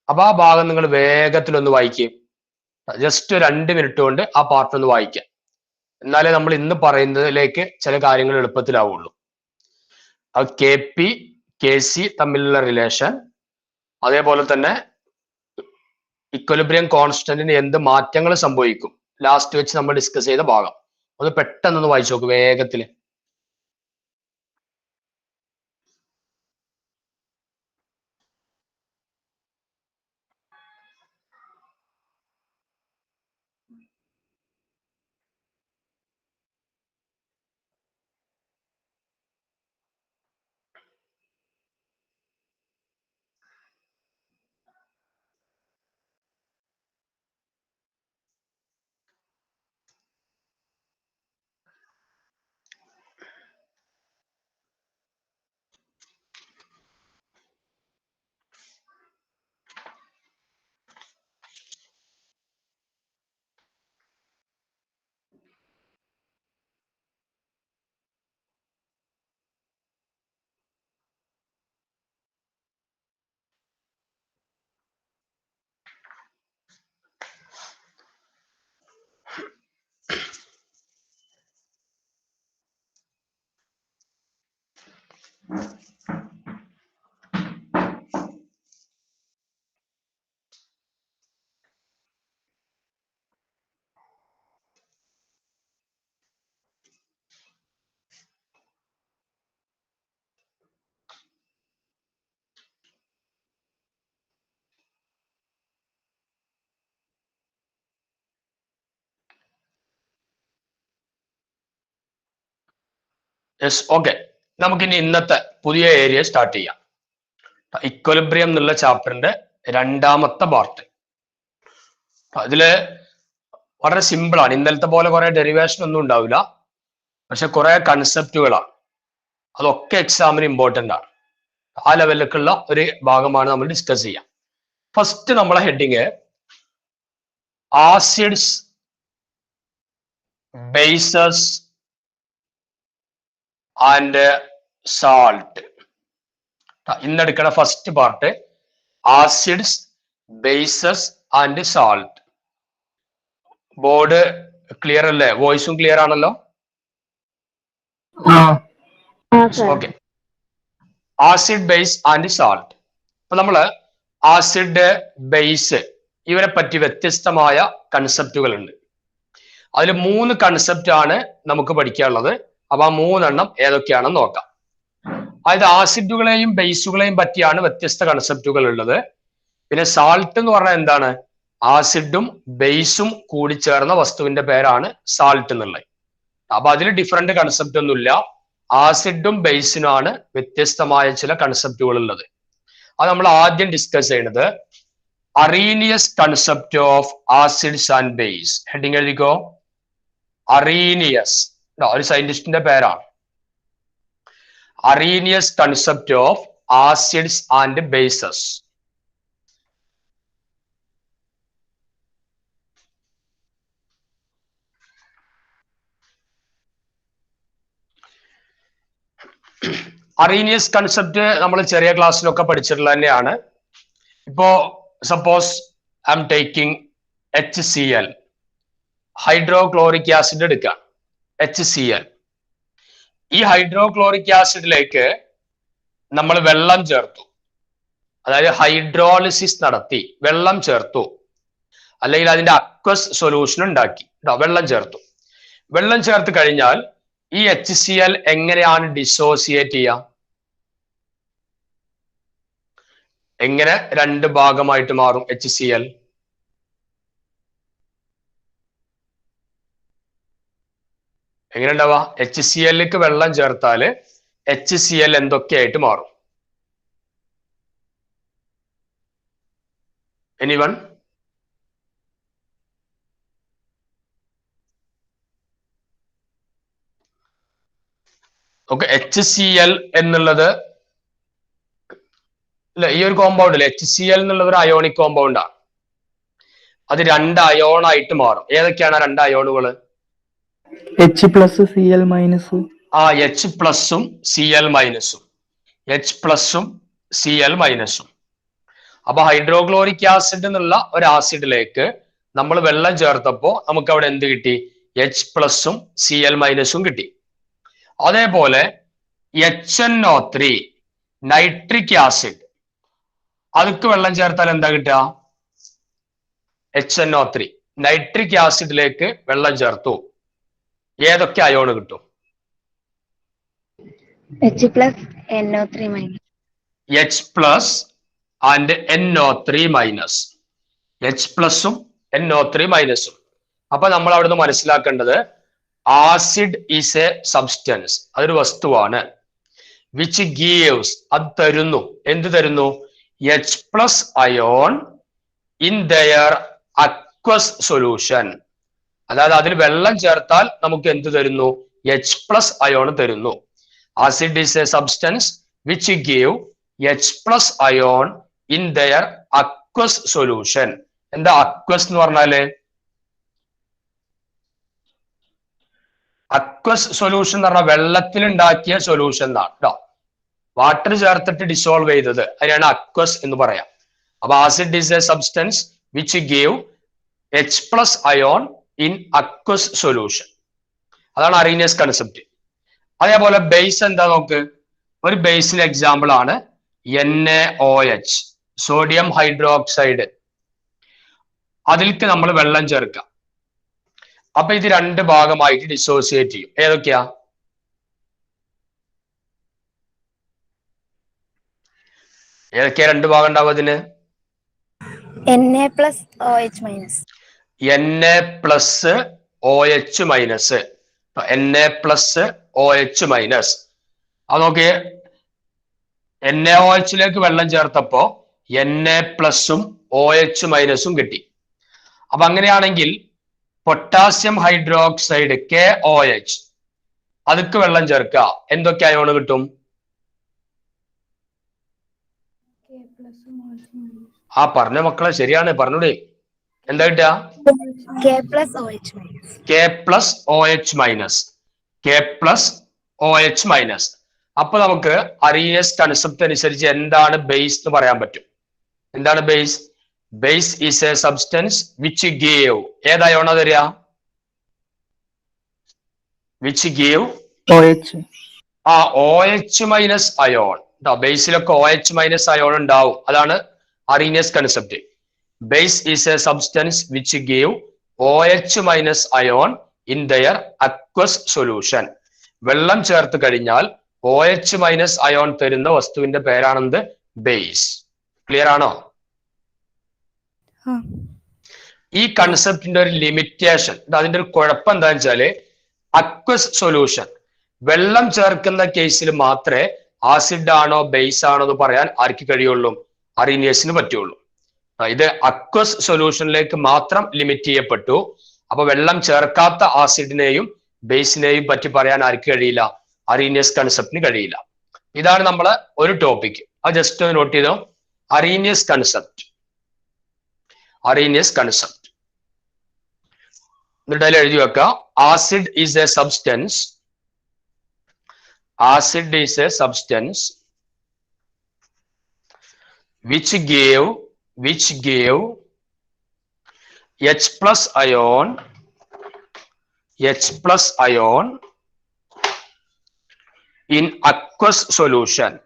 അപ്പൊ ആ ഭാഗം നിങ്ങൾ വേഗത്തിലൊന്ന് വായിക്കും. ജസ്റ്റ് 2 മിനിറ്റ് കൊണ്ട് ആ പാർട്ട് ഒന്ന് വായിക്കാം. എന്നാലേ നമ്മൾ ഇന്ന് പറയുന്നതിലേക്ക് ചില കാര്യങ്ങൾ എളുപ്പത്തിലാവുള്ളൂ. അത് KP KC തമ്മിലുള്ള റിലേഷൻ, അതേപോലെ തന്നെ ഇക്വലിബ്രിയം കോൺസ്റ്റന്റിന് എന്ത് മാറ്റങ്ങൾ സംഭവിക്കും, ലാസ്റ്റ് വെച്ച് നമ്മൾ ഡിസ്കസ് ചെയ്ത ഭാഗം ഒന്ന് പെട്ടെന്നൊന്ന് വായിച്ചു നോക്ക് വേഗത്തില്. Yes, okay. നമുക്കിനി ഇന്നത്തെ പുതിയ ഏരിയ സ്റ്റാർട്ട് ചെയ്യാം. ഇക്വലിബ്രിയം എന്നുള്ള ചാപ്റ്ററിന്റെ 2ാമത്തെ പാർട്ട്. അതില് വളരെ സിമ്പിൾ ആണ്. ഇന്നലത്തെ പോലെ കുറെ ഡെറിവേഷൻ ഒന്നും ഉണ്ടാവില്ല, പക്ഷെ കുറെ കൺസെപ്റ്റുകളാണ്. അതൊക്കെ എക്സാമിന് ഇമ്പോർട്ടന്റ് ആണ്. ആ ലെവലിലേക്കുള്ള ഒരു ഭാഗമാണ് നമ്മൾ ഡിസ്കസ് ചെയ്യാം. ഫസ്റ്റ് നമ്മളെ heading acids, bases and salt. ഇന്നെടുക്കുന്ന first part acids, bases and salt. Board clear അല്ലേ? വോയിസും ക്ലിയർ ആണല്ലോ? Okay. Acid, base and salt. അപ്പൊ നമ്മള് ആസിഡ്, ബേസ് ഇവരെ പറ്റി വ്യത്യസ്തമായ കൺസെപ്റ്റുകൾ ഉണ്ട്. അതിൽ 3 കൺസെപ്റ്റ് ആണ് നമുക്ക് പഠിക്കാനുള്ളത്. അപ്പൊ ആ 3 ഏതൊക്കെയാണെന്ന് നോക്കാം. അതായത് ആസിഡുകളെയും ബേസുകളെയും പറ്റിയാണ് വ്യത്യസ്ത കൺസെപ്റ്റുകൾ ഉള്ളത്. പിന്നെ സാൾട്ട് എന്ന് പറഞ്ഞാൽ എന്താണ്? ആസിഡും ബേസും കൂടി ചേർന്ന വസ്തുവിന്റെ പേരാണ് സാൾട്ട് എന്നുള്ളത്. അപ്പൊ അതിൽ ഡിഫറെന്റ് കൺസെപ്റ്റ് ഒന്നുമില്ല. ആസിഡും ബേസിനുമാണ് വ്യത്യസ്തമായ ചില കൺസെപ്റ്റുകൾ ഉള്ളത്. അത് നമ്മൾ ആദ്യം ഡിസ്കസ് ചെയ്യുന്നത് Arrhenius concept of acids and base. Heading എഴുതിക്കോ, അറീനിയസ്. ഒരു സയന്റിസ്റ്റിന്റെ പേരാണ്. Arrhenius concept of acids and bases. Arrhenius concept നമ്മൾ ചെറിയ ക്ലാസ്സിലൊക്കെ പഠിച്ചിട്ടുള്ള തന്നെയാണ്. ഇപ്പോ suppose I am taking HCl, hydrochloric acid എടുക്കാം, HCl. ഈ ഹൈഡ്രോക്ലോറിക് ആസിഡിലേക്ക് നമ്മൾ വെള്ളം ചേർത്തു, അതായത് ഹൈഡ്രോളിസിസ് നടത്തി വെള്ളം ചേർത്തു, അല്ലെങ്കിൽ അതിന്റെ അക്വസ് സൊല്യൂഷൻ ഉണ്ടാക്കി, വെള്ളം ചേർത്തു. വെള്ളം ചേർത്ത് കഴിഞ്ഞാൽ ഈ HCl എങ്ങനെയാണ് ഡിസോസിയേറ്റ് ചെയ്യുക? എങ്ങനെ 2 ഭാഗമായിട്ട് മാറും HCl? എങ്ങനെ ഉണ്ടാവുക? HClക്ക് വെള്ളം ചേർത്താല് HCl എന്തൊക്കെയായിട്ട് മാറും? എനിവൺ? ഓക്കെ, HCl എന്നുള്ളത് അല്ലെ, ഈ ഒരു കോമ്പൗണ്ട് അല്ലെ HCl എന്നുള്ളത് ഒരു അയോണിക് കോമ്പൗണ്ട് ആണ്. അത് 2 അയോണായിട്ട് മാറും. ഏതൊക്കെയാണ് 2 അയോണുകൾ? H+Cl-. ആ, H+ഉം Cl-. H+ഉം Cl-. അപ്പൊ ഹൈഡ്രോക്ലോറിക് ആസിഡ് എന്നുള്ള ഒരു ആസിഡിലേക്ക് നമ്മൾ വെള്ളം ചേർത്തപ്പോ നമുക്ക് അവിടെ എന്ത് കിട്ടി? H+ഉം Cl- കിട്ടി. അതേപോലെ HNO3 നൈട്രിക് ആസിഡ്, അതിക്ക് വെള്ളം ചേർത്താൽ എന്താ കിട്ടുക? HNO3 നൈട്രിക് ആസിഡിലേക്ക് വെള്ളം ചേർത്തു, ഏതൊക്കെ അയോൺ കിട്ടും? H+NO3-. H+ and NO3-. H+ഉം NO3-ഉം. അപ്പൊ നമ്മൾ അവിടുന്ന് മനസ്സിലാക്കേണ്ടത് ആസിഡ് ഈസ് എ സബ്സ്റ്റൻസ്, അതൊരു വസ്തുവാണ്. വിച്ച് ഗീവ്സ്, അത് തരുന്നു. എന്ത് തരുന്നു? H+ ion in their aqueous solution. അതായത് അതിൽ വെള്ളം ചേർത്താൽ നമുക്ക് എന്ത് തരുന്നു? H+ അയോൺ തരുന്നു. Acid is a substance which give H+ ion in their aqueous solution. എന്താ അക്വസ് എന്ന് പറഞ്ഞാല്? അക്വസ് സൊല്യൂഷൻ എന്ന് പറഞ്ഞാൽ വെള്ളത്തിൽ ഉണ്ടാക്കിയ സൊല്യൂഷൻ എന്നാണ് കേട്ടോ. വാട്ടർ ചേർത്തിട്ട് ഡിസോൾവ് ചെയ്തത്, അതിനാണ് അക്വസ് എന്ന് പറയാം. അപ്പൊ acid is a substance which give H+ ion in aqueous solution. അതാണ് അറീനിയസ് കൺസെപ്റ്റ്. അതേപോലെ ബേസ് എന്താ നോക്ക്. ഒരു ബേസിന് എക്സാമ്പിൾ ആണ് NaOH, സോഡിയം ഹൈഡ്രോക്സൈഡ്. അതിലേക്ക് നമ്മൾ വെള്ളം ചേർക്കാം. അപ്പൊ ഇത് രണ്ട് ഭാഗമായിട്ട് ഡിസോസിയേറ്റ് ചെയ്യും. ഏതൊക്കെയാ? ഏതൊക്കെയാ രണ്ട് ഭാഗം ഉണ്ടാവും അതിന്? Na+OH-. Na+OH-. Na+OH-. അത് നോക്കിയേ, NaOH-ലേക്ക് വെള്ളം ചേർത്തപ്പോ Na+ഉം OH- കിട്ടി. അപ്പൊ അങ്ങനെയാണെങ്കിൽ പൊട്ടാസ്യം ഹൈഡ്രോക്സൈഡ് KOH, അതിക്ക് വെള്ളം ചേർക്കുക, എന്തൊക്കെ അയോണ് കിട്ടും? ആ പറഞ്ഞ മക്കളെ, ശരിയാണ്, പറഞ്ഞൂടെ. എന്താ കിട്ടുക? K+OH-. അപ്പൊ നമുക്ക് അറീനിയസ് കൺസെപ്റ്റ് അനുസരിച്ച് എന്താണ് ബേസ് എന്ന് പറയാൻ പറ്റും. എന്താണ് base? Base is a substance which give, ഏതായോണ തരിക? Which give OH. OH- ion. ബേസിലൊക്കെ OH- അയോൺ ഉണ്ടാവും. അതാണ് Arrhenius concept. Base is a substance which give OH- ion in their aqueous solution. വെള്ളം ചേർത്ത് കഴിഞ്ഞാൽ OH- അയോൺ തരുന്ന വസ്തുവിന്റെ പേരാണെന്ത്? ബേസ്. ക്ലിയർ ആണോ? ഈ കൺസെപ്റ്റിന്റെ ഒരു ലിമിറ്റേഷൻ, അതിന്റെ ഒരു കുഴപ്പം എന്താണെന്ന് വെച്ചാല് അക്വസ് സൊല്യൂഷൻ, വെള്ളം ചേർക്കുന്ന കേസിൽ മാത്രമേ ആസിഡ് ആണോ ബേസ് ആണോ എന്ന് പറയാൻ ആർക്ക് കഴിയുള്ളൂ? അറീനിയസിന് പറ്റുള്ളൂ. ഇത് അക്വസ് സൊല്യൂഷനിലേക്ക് മാത്രം ലിമിറ്റ് ചെയ്യപ്പെട്ടു. അപ്പൊ വെള്ളം ചേർക്കാത്ത ആസിഡിനെയും ബേസിനെയും പറ്റി പറയാൻ ആർക്ക് കഴിയില്ല? അറീനിയസ് കൺസെപ്റ്റിന് കഴിയില്ല. ഇതാണ് നമ്മളെ ഒരു ടോപ്പിക്. അത് ജസ്റ്റ് ഒന്ന് നോട്ട് ചെയ്തോ. Arrhenius concept. അറീനിയസ് കൺസെപ്റ്റ് എന്നിട്ട് എഴുതി വെക്കാം. Acid is a substance. Acid is a substance which gave H+ ion in aqueous solution.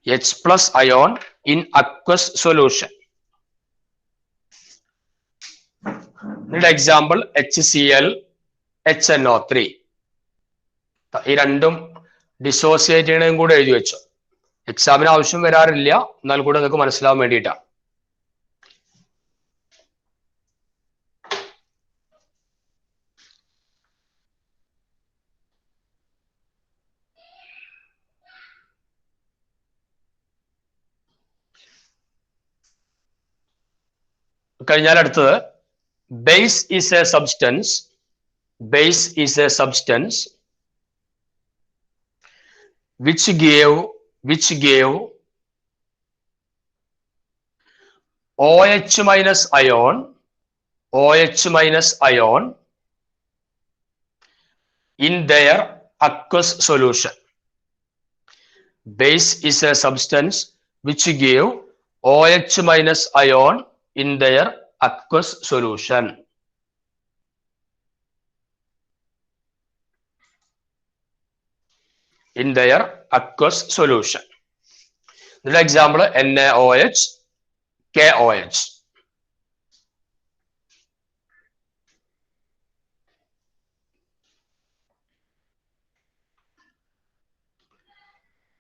H+ ion in aqueous solution. Example HCl, HNO3. ഈ രണ്ടും ഡിസോസിയേറ്റ് ചെയ്യണതും കൂടെ എഴുതി വെച്ചോ. എക്സാമിന് ആവശ്യം വരാറില്ല, എന്നാൽ കൂടെ നിങ്ങൾക്ക് മനസ്സിലാവാൻ വേണ്ടിയിട്ടാണ്. കഴിഞ്ഞാൽ അടുത്തത് base is a substance. Base is a substance which gave OH- ion in their aqueous solution. Base is a substance which give OH minus ion in their aqueous solution. In their aqueous solution. The example NaOH, KOH.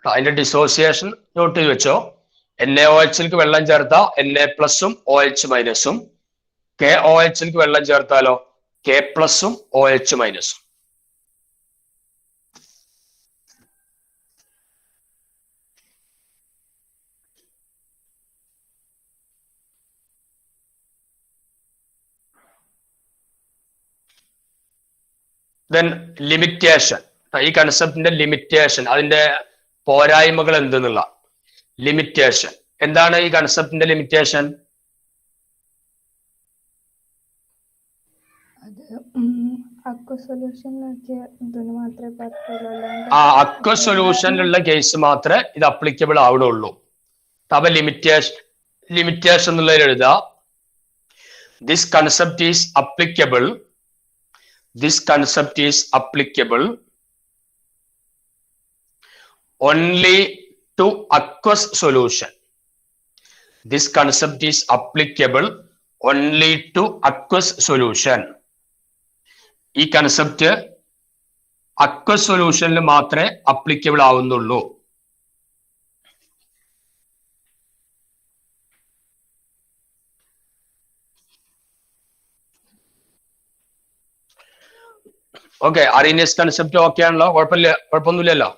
അതിന്റെ dissociation not ചെയ്ത് വെച്ചോ. NaOH വെള്ളം ചേർത്താൽ Na പ്ലസും OH മൈനസും, KOH വെള്ളം ചേർത്താലോ K പ്ലസും OH മൈനസും. Then limitation. ഈ കൺസെപ്റ്റിന്റെ ലിമിറ്റേഷൻ, അതിന്റെ പോരായ്മകൾ എന്തെന്നുള്ള ലിമിറ്റേഷൻ എന്താണ്? ഈ കൺസെപ്റ്റിന്റെ ലിമിറ്റേഷൻ അക്വ സൊല്യൂഷനിലുള്ള കേസ് മാത്രമേ ഇത് അപ്ലിക്കബിൾ ആവുന്നുള്ളൂ. അപ്പൊ ലിമിറ്റേഷൻ എന്നുള്ളതിൽ എഴുതാ this concept is applicable. This concept is applicable only to aqueous solution. This concept is applicable only to aqueous solution. ഈ കൺസെപ്റ്റ് aqueous solutionൽ മാത്രമേ applicable ആവുന്നുള്ളൂ. ഓക്കെ, അറീനിയസ് കൺസെപ്റ്റ് ഓക്കെ ആണല്ലോ, കുഴപ്പമൊന്നുമില്ലല്ലോ.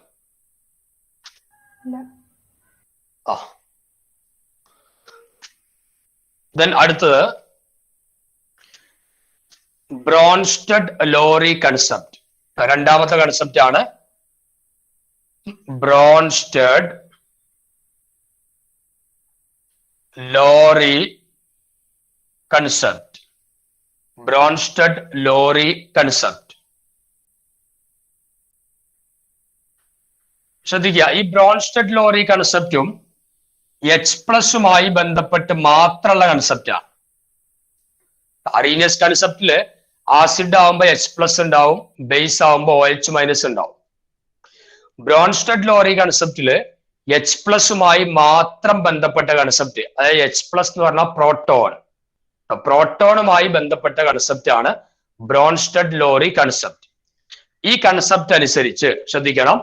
ദെൻ അടുത്തത് ബ്രോൺസ്റ്റഡ് ലോറി കൺസെപ്റ്റ്. രണ്ടാമത്തെ concept ആണ് Bronsted Lowry concept. Bronsted Lowry concept ശ്രദ്ധിക്കുക. ഈ ബ്രോൺസ്റ്റഡ് ലോറി കൺസെപ്റ്റും H+മായി ബന്ധപ്പെട്ട് മാത്രമുള്ള കൺസെപ്റ്റാണ്. അറീനിയസ് കൺസെപ്റ്റില് ആസിഡ് ആവുമ്പോ H+ ഉണ്ടാവും, ബേസ് ആവുമ്പോ OH മൈനസ് ഉണ്ടാവും. ബ്രോൺസ്റ്റഡ് ലോറി കൺസെപ്റ്റില് H+മായി മാത്രം ബന്ധപ്പെട്ട കൺസെപ്റ്റ്, അതായത് H+ എന്ന് പറഞ്ഞാൽ പ്രോട്ടോൺ, പ്രോട്ടോണുമായി ബന്ധപ്പെട്ട കൺസെപ്റ്റ് ആണ് ബ്രോൺസ്റ്റഡ് ലോറി കൺസെപ്റ്റ്. ഈ കൺസെപ്റ്റ് അനുസരിച്ച് ശ്രദ്ധിക്കണം,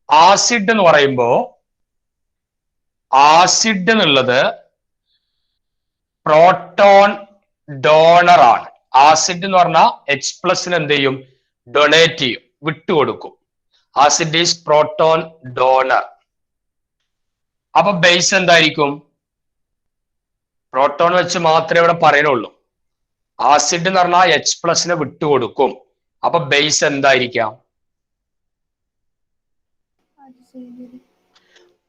ആസിഡ് എന്ന് പറയുമ്പോ ആസിഡ് എന്നുള്ളത് പ്രോട്ടോൺ ഡോണർ ആണ്. ആസിഡ് എന്ന് പറഞ്ഞാൽ H+ എന്ത് ചെയ്യും? ഡൊണേറ്റ് ചെയ്യും, വിട്ടുകൊടുക്കും. Acid is proton donor. അപ്പൊ ബേസ് എന്തായിരിക്കും? പ്രോട്ടോൺ വെച്ച് മാത്രമേ ഇവിടെ പറയുന്നുള്ളൂ. ആസിഡ് എന്ന് പറഞ്ഞാൽ H+ വിട്ടുകൊടുക്കും. അപ്പൊ ബേസ് എന്തായിരിക്കാം?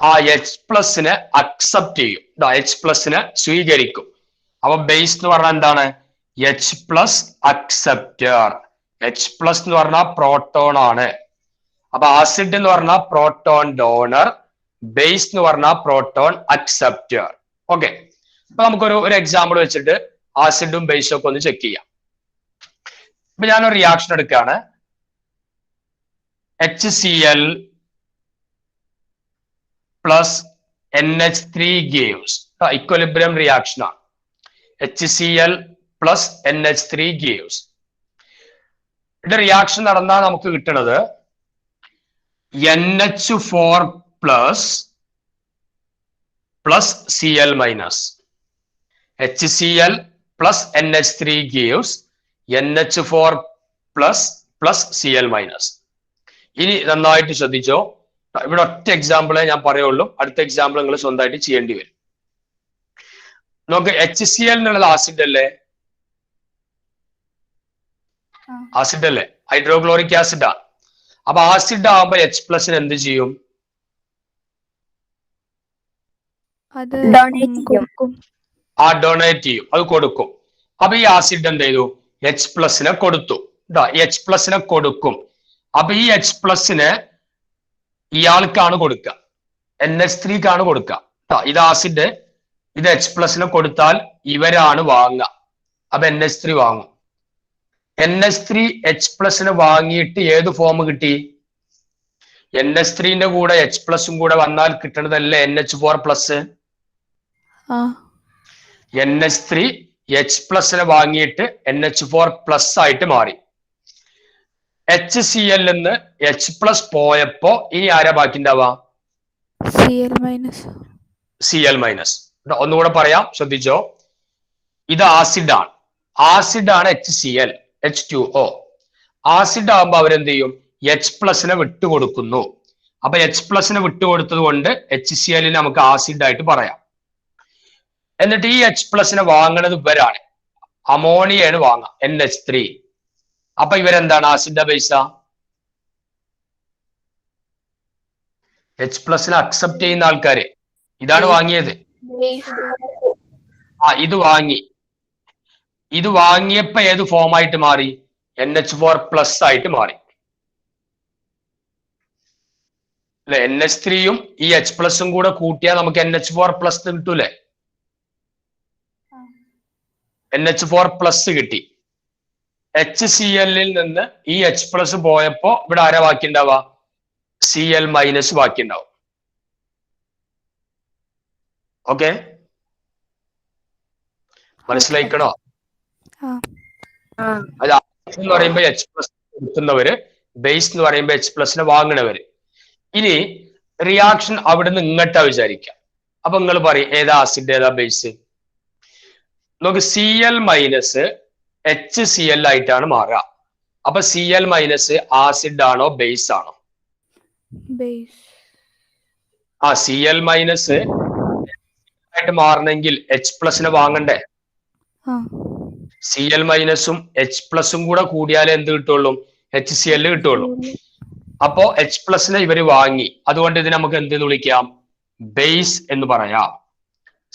ആ H+ അക്സെപ്റ്റ് ചെയ്യും, H+ സ്വീകരിക്കും. അപ്പൊ ബേസ് എന്ന് പറഞ്ഞാൽ എന്താണ്? H+ acceptor. H+ എന്ന് പറഞ്ഞാൽ പ്രോട്ടോൺ ആണ്. അപ്പൊ ആസിഡ് എന്ന് പറഞ്ഞാൽ പ്രോട്ടോൺ ഡോണർ, ബേസ് എന്ന് പറഞ്ഞാൽ പ്രോട്ടോൺ അക്സെപ്റ്റർ. ഓക്കെ, അപ്പൊ നമുക്കൊരു എക്സാമ്പിൾ വെച്ചിട്ട് ആസിഡും ബേസും ഒക്കെ ഒന്ന് ചെക്ക് ചെയ്യാം. ഇപ്പൊ ഞാനൊരു റിയാക്ഷൻ എടുക്കുകയാണ്. HCl plus NH3 gives equilibrium reaction ആണ്. HCl plus NH3 gives. ഇതിന്റെ റിയാക്ഷൻ നടന്നാൽ നമുക്ക് കിട്ടുന്നത് NH4 plus Cl minus. HCl plus NH3 gives NH4 plus Cl minus. ഇനി നന്നായിട്ട് ശ്രദ്ധിച്ചോ, ഇവിടെ ഒറ്റ എക്സാമ്പിളെ ഞാൻ പറയുള്ളൂ, അടുത്ത എക്സാമ്പിൾ നിങ്ങൾ സ്വന്തമായിട്ട് ചെയ്യേണ്ടി വരും. നമുക്ക് HCl എന്നുള്ളത് ആസിഡ് അല്ലേ? ആസിഡ് അല്ലേ? ഹൈഡ്രോക്ലോറിക് ആസിഡ് ആണ്. അപ്പൊ ആസിഡ് ആവുമ്പോ H+ എന്ത് ചെയ്യും? ഡൊണേറ്റ് ചെയ്യും, അത് കൊടുക്കും. അപ്പൊ ഈ ആസിഡ് എന്ത് ചെയ്തു? H+ കൊടുത്തു. H+ കൊടുക്കും. അപ്പൊ ഈ H+ ഇയാൾക്കാണ് കൊടുക്കുക. NH3 ക്കാണ് കൊടുക്കുക. ഇത് ആസിഡ്, ഇത് H+ കൊടുത്താൽ ഇവരാണ് വാങ്ങുക. അപ്പൊ NH3 വാങ്ങും. NH3 H+ വാങ്ങിയിട്ട് ഏത് ഫോം കിട്ടി? NH3 കൂടെ H+ കൂടെ വന്നാൽ കിട്ടണതല്ലേ NH4+. NH3 H+ വാങ്ങിയിട്ട് NH4+ ആയിട്ട് മാറി. HCl നിന്ന് H+ പോയപ്പോ ഇനി ആരാ ബാക്കി ഉണ്ടാവുക? Cl-. ഒന്നുകൂടെ പറയാം, ശ്രദ്ധിച്ചോ. ഇത് ആസിഡാണ്. ആസിഡാണ് HCl, H2O. ആസിഡ് ആകുമ്പോ അവരെന്ത് ചെയ്യും? H+ വിട്ടുകൊടുക്കുന്നു. അപ്പൊ H+ വിട്ടുകൊടുത്തത് കൊണ്ട് HCl നമുക്ക് ആസിഡ് ആയിട്ട് പറയാം. എന്നിട്ട് ഈ H+ വാങ്ങണത് ഇവരാണ്, അമോണിയാണ് വാങ്ങുക, NH3. അപ്പൊ ഇവരെന്താണ്? ആസിഡ ബേസാ? H+ അക്സെപ്റ്റ് ചെയ്യുന്ന ആൾക്കാര് ഇതാണ് വാങ്ങിയത്. ഇത് വാങ്ങി. ഇത് വാങ്ങിയപ്പോ ഏത് ഫോം ആയിട്ട് മാറി? NH4+ ആയിട്ട് മാറി അല്ലെ? NH3 ഈ H+ കൂടെ കൂട്ടിയാൽ നമുക്ക് NH4+ കിട്ടൂലേ? NH4+ കിട്ടി. HCl നിന്ന് ഈ H+ പോയപ്പോ ഇവിടെ ആരാ ബാക്കി ഉണ്ടാവുക? Cl- ബാക്കി ഉണ്ടാവും. ഓക്കെ, മനസ്സിലായിക്കണോ? അത് എന്ന് പറയുമ്പോ H+ കൊടുക്കുന്നവര്, ബേസ് എന്ന് പറയുമ്പോ H+ വാങ്ങണവര്. ഇനി റിയാക്ഷൻ അവിടുന്ന് ഇങ്ങോട്ടാ വിചാരിക്കാം. അപ്പൊ നിങ്ങൾ പറയും ഏതാ ആസിഡ് ഏതാ ബേസ്? നമുക്ക് Cl- HCl ആയിട്ടാണ് മാറുക. അപ്പൊ Cl- ആസിഡ് ആണോ ബേസ് ആണോ? Cl- ആയിട്ട് മാറണമെങ്കിൽ H+ വാങ്ങണ്ടേ? Cl- H+ കൂടെ കൂടിയാലേ എന്ത് കിട്ടുള്ളൂ? HCl കിട്ടുള്ളൂ. അപ്പോ H+ ഇവര് വാങ്ങി, അതുകൊണ്ട് ഇതിനെ നമുക്ക് എന്ത് വിളിക്കാം? ബേസ് എന്ന് പറയാം.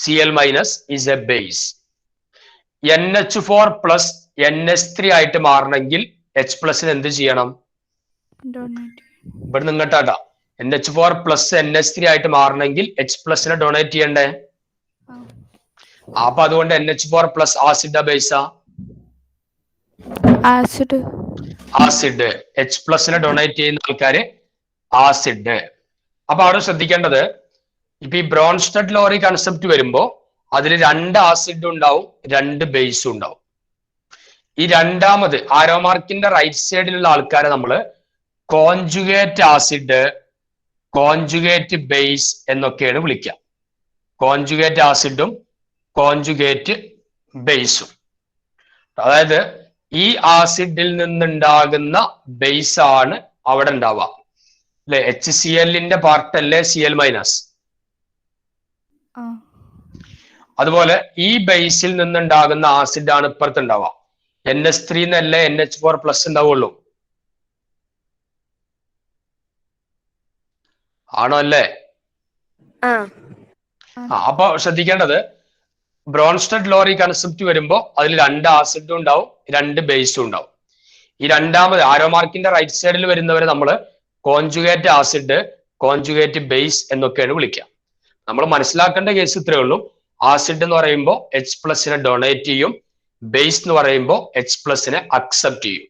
Cl- is a base. NH4+ NH3 ആയിട്ട് മാറണമെങ്കിൽ H+ എന്ത് ചെയ്യണം? ഇവിടെ നിങ്ങട്ടാ. NH4+ NH3 ആയിട്ട് മാറണമെങ്കിൽ H+ ഡൊണേറ്റ് ചെയ്യണ്ടേ? അപ്പൊ അതുകൊണ്ട് NH4+ ആസിഡ ബേസാ? ആസിഡ്. H+ ഡൊണേറ്റ് ചെയ്യുന്ന ആൾക്കാര് ആസിഡ്. അപ്പൊ അവിടെ ശ്രദ്ധിക്കേണ്ടത്, ഇപ്പൊ ഈ ബ്രോൺസ്റ്റഡ് ലോറി കൺസെപ്റ്റ് വരുമ്പോ അതിൽ 2 ആസിഡ് ഉണ്ടാവും, 2 ബേസും ഉണ്ടാവും. ഈ രണ്ടാമത് ആരോ മാർക്കിന്റെ റൈറ്റ് സൈഡിലുള്ള ആൾക്കാരെ നമ്മള് കോൺജുഗേറ്റ് ആസിഡ്, കോൺജുഗേറ്റ് ബേസ് എന്നൊക്കെയാണ് വിളിക്കുക. കോൺജുഗേറ്റ് ആസിഡും കോൺജുഗേറ്റ് ബേസും. അതായത് ഈ ആസിഡിൽ നിന്നുണ്ടാകുന്ന ബേസ് ആണ് അവിടെ ഉണ്ടാവുക അല്ലെ? HCl പാർട്ട് അല്ലേ Cl-. അതുപോലെ ഈ ബേസിൽ നിന്നുണ്ടാകുന്ന ആസിഡ് ആണ് ഇപ്പുറത്ത് ഉണ്ടാവുക. NH3 എന്നല്ലേ NH4+ ഉണ്ടാവുള്ളൂ, ആണോ അല്ലേ? അപ്പൊ ശ്രദ്ധിക്കേണ്ടത്, ബ്രോൺസ്റ്റഡ് ലോറി കൺസെപ്റ്റ് വരുമ്പോ അതിൽ 2 ആസിഡും ഉണ്ടാവും, 2 ബേസും ഉണ്ടാവും. ഈ രണ്ടാമത് ആരോ മാർക്കിന്റെ റൈറ്റ് സൈഡിൽ വരുന്നവരെ നമ്മൾ കോൺജുഗേറ്റ് ആസിഡ്, കോൺജുഗേറ്റ് ബേസ് എന്നൊക്കെയാണ് വിളിക്കുക. നമ്മൾ മനസ്സിലാക്കേണ്ട കേസ് ഇത്രയേ ഉള്ളൂ. ആസിഡ് എന്ന് പറയുമ്പോൾ H+ ഡൊണേറ്റ് ചെയ്യും, ബേസ് എന്ന് പറയുമ്പോൾ H+ അക്സെപ്റ്റ് ചെയ്യും.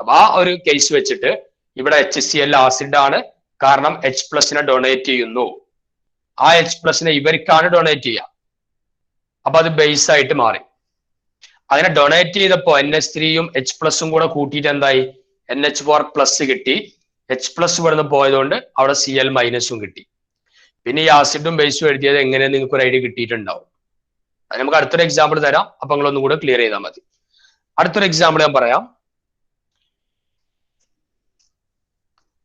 അപ്പൊ ആ ഒരു കേസ് വെച്ചിട്ട് ഇവിടെ HCl ആസിഡ് ആണ്, കാരണം H+ ഡൊണേറ്റ് ചെയ്യുന്നു. ആ H+ ഇവർക്കാണ് ഡൊണേറ്റ് ചെയ്യുക. അപ്പൊ അത് ബേസ് ആയിട്ട് മാറി. അതിനെ ഡൊണേറ്റ് ചെയ്തപ്പോ NH3 H+ കൂടെ കൂട്ടിയിട്ട് എന്തായി? NH4+ കിട്ടി. H+ ഇവിടുന്ന് പോയതുകൊണ്ട് അവിടെ Cl- കിട്ടി. പിന്നെ ഈ ആസിഡും ബേസും എഴുതിയത് എങ്ങനെ നിങ്ങൾക്ക് ഒരു ഐഡിയ കിട്ടിയിട്ടുണ്ടാവും. അത് നമുക്ക് അടുത്തൊരു എക്സാമ്പിൾ തരാം, അപ്പൊ നിങ്ങൾ ഒന്നും കൂടെ ക്ലിയർ ചെയ്താൽ മതി. അടുത്തൊരു എക്സാമ്പിൾ ഞാൻ പറയാം.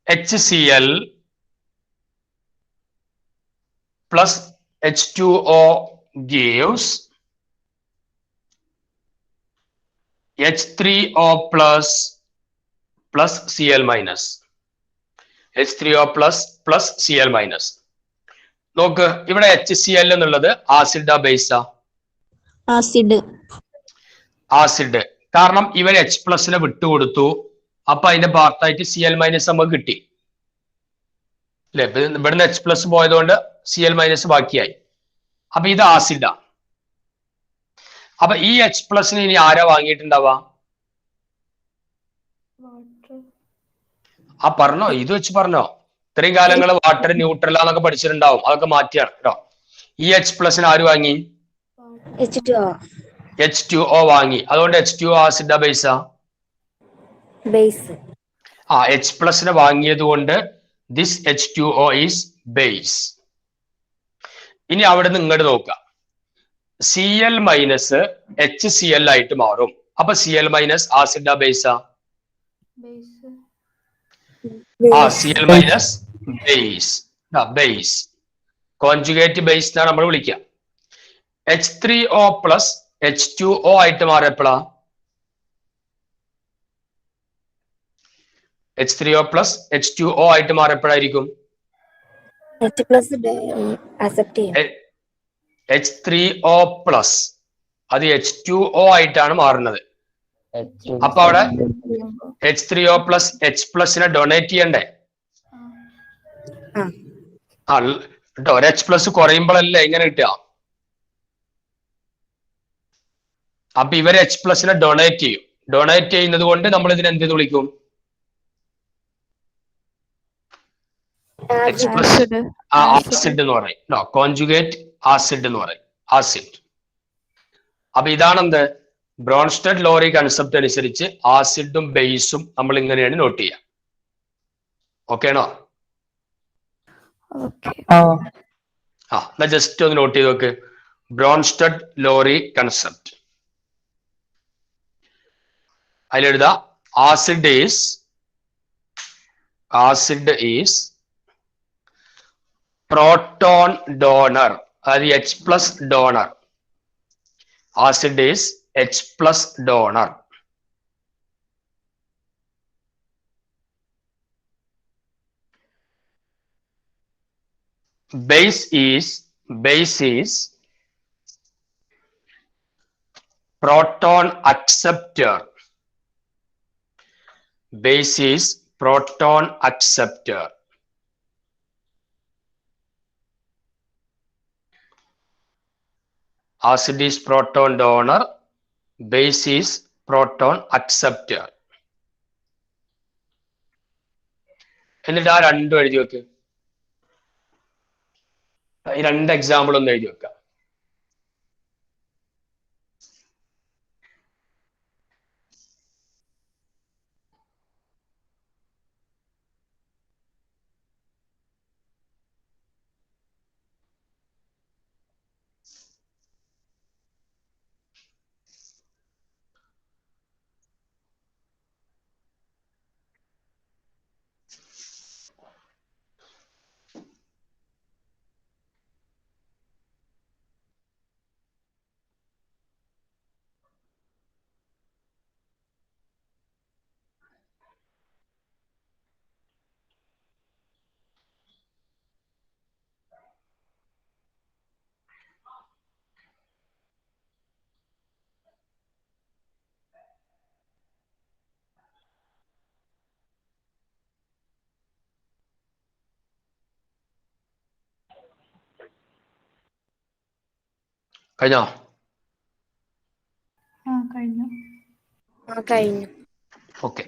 HCl plus H2O gives H3O plus Cl-. H3O plus Cl-. നോക്ക്, ഇവിടെ HCl എന്നുള്ളത് ആസിഡാ ബേസാ? ആസിഡ്. കാരണം ഇവർ H+ വിട്ടുകൊടുത്തു, അപ്പൊ അതിന്റെ പാർട്ടായിട്ട് Cl- നമുക്ക് കിട്ടി അല്ലെ? ഇവിടുന്ന് H പ്ലസ് പോയതുകൊണ്ട് Cl മൈനസ് ബാക്കിയായി. അപ്പൊ ഇത് ആസിഡാ. അപ്പൊ ഈ H പ്ലസിന് ഇനി ആരാ വാങ്ങിയിട്ടുണ്ടാവാ? പറഞ്ഞോ, ഇത് വെച്ച് പറഞ്ഞോ. ഇത്രയും കാലങ്ങൾ വാട്ടർ ന്യൂട്രലാന്നൊക്കെ പഠിച്ചിട്ടുണ്ടാവും, അതൊക്കെ മാറ്റിയാണ് കേട്ടോ. ഈ H പ്ലസിന് ആര് വാങ്ങി? H2O വാങ്ങി. അതുകൊണ്ട് H2O ആസിഡാ ബേസാ? ബേസ്. H പ്ലസിനെ വാങ്ങിയത് കൊണ്ട് ദിസ് H2O ഈസ് ബേസ്. ഇനി അവിടെ നിന്ന് ഇങ്ങോട്ട് നോക്കാം. Cl മൈനസ് HCl ആയിട്ട് മാറും. അപ്പൊ Cl മൈനസ് ആസിഡാ ബേസാ? Cl minus base. Base conjugate base എന്നാണ് നമ്മൾ വിളിക്കുക. H3O പ്ലസ് H2O ആയിട്ട് മാറിയപ്പോഴാ? H3O പ്ലസ് H2O ആയിട്ട് മാറിയപ്പോഴായിരിക്കും? H3O പ്ലസ് അത് H2O ആയിട്ടാണ് മാറുന്നത്. അപ്പൊ അവിടെ H3O പ്ലസ് H പ്ലസിനെ ഡൊണേറ്റ് ചെയ്യണ്ടേ? കേട്ടോ, ഒരു H പ്ലസ് കുറയുമ്പോഴല്ലേ ഇങ്ങനെ കിട്ടുക. അപ്പൊ ഇവര് H പ്ലസിനെ ഡൊണേറ്റ് ചെയ്യും. ഡൊണേറ്റ് ചെയ്യുന്നത് കൊണ്ട് നമ്മൾ ഇതിനെ എന്ത് വിളിക്കും? H പ്ലസ് ആസിഡ് എന്ന് പറയും. കോൺജുഗേറ്റ് ആസിഡ് എന്ന് പറയും. ആസിഡ്. അപ്പൊ ഇതാണെന്ത്? ബ്രോൺസ്റ്റഡ് ലോറി കൺസെപ്റ്റ് അനുസരിച്ച് ആസിഡും ബേസും നമ്മൾ ഇങ്ങനെയാണ് നോട്ട് ചെയ്യുക. ഓക്കെ ആണോ? എന്നാ ജസ്റ്റ് ഒന്ന് നോട്ട് ചെയ്ത് നോക്ക്. Bronsted Lowry concept. അതിലെഴുതാ ആസിഡ് ഈസ് പ്രോട്ടോൺ ഡോണർ. അതായത് H plus donor. Acid is H plus donor. Base is proton acceptor. Base is proton acceptor. Acid is proton donor. Base is proton acceptor. എന്നിട്ട് ആ രണ്ടും എഴുതി വെക്ക്. ഈ രണ്ട് example ഒന്ന് എഴുതി വെക്കാം. കഴിഞ്ഞോ? കഴിഞ്ഞു. ഓക്കെ.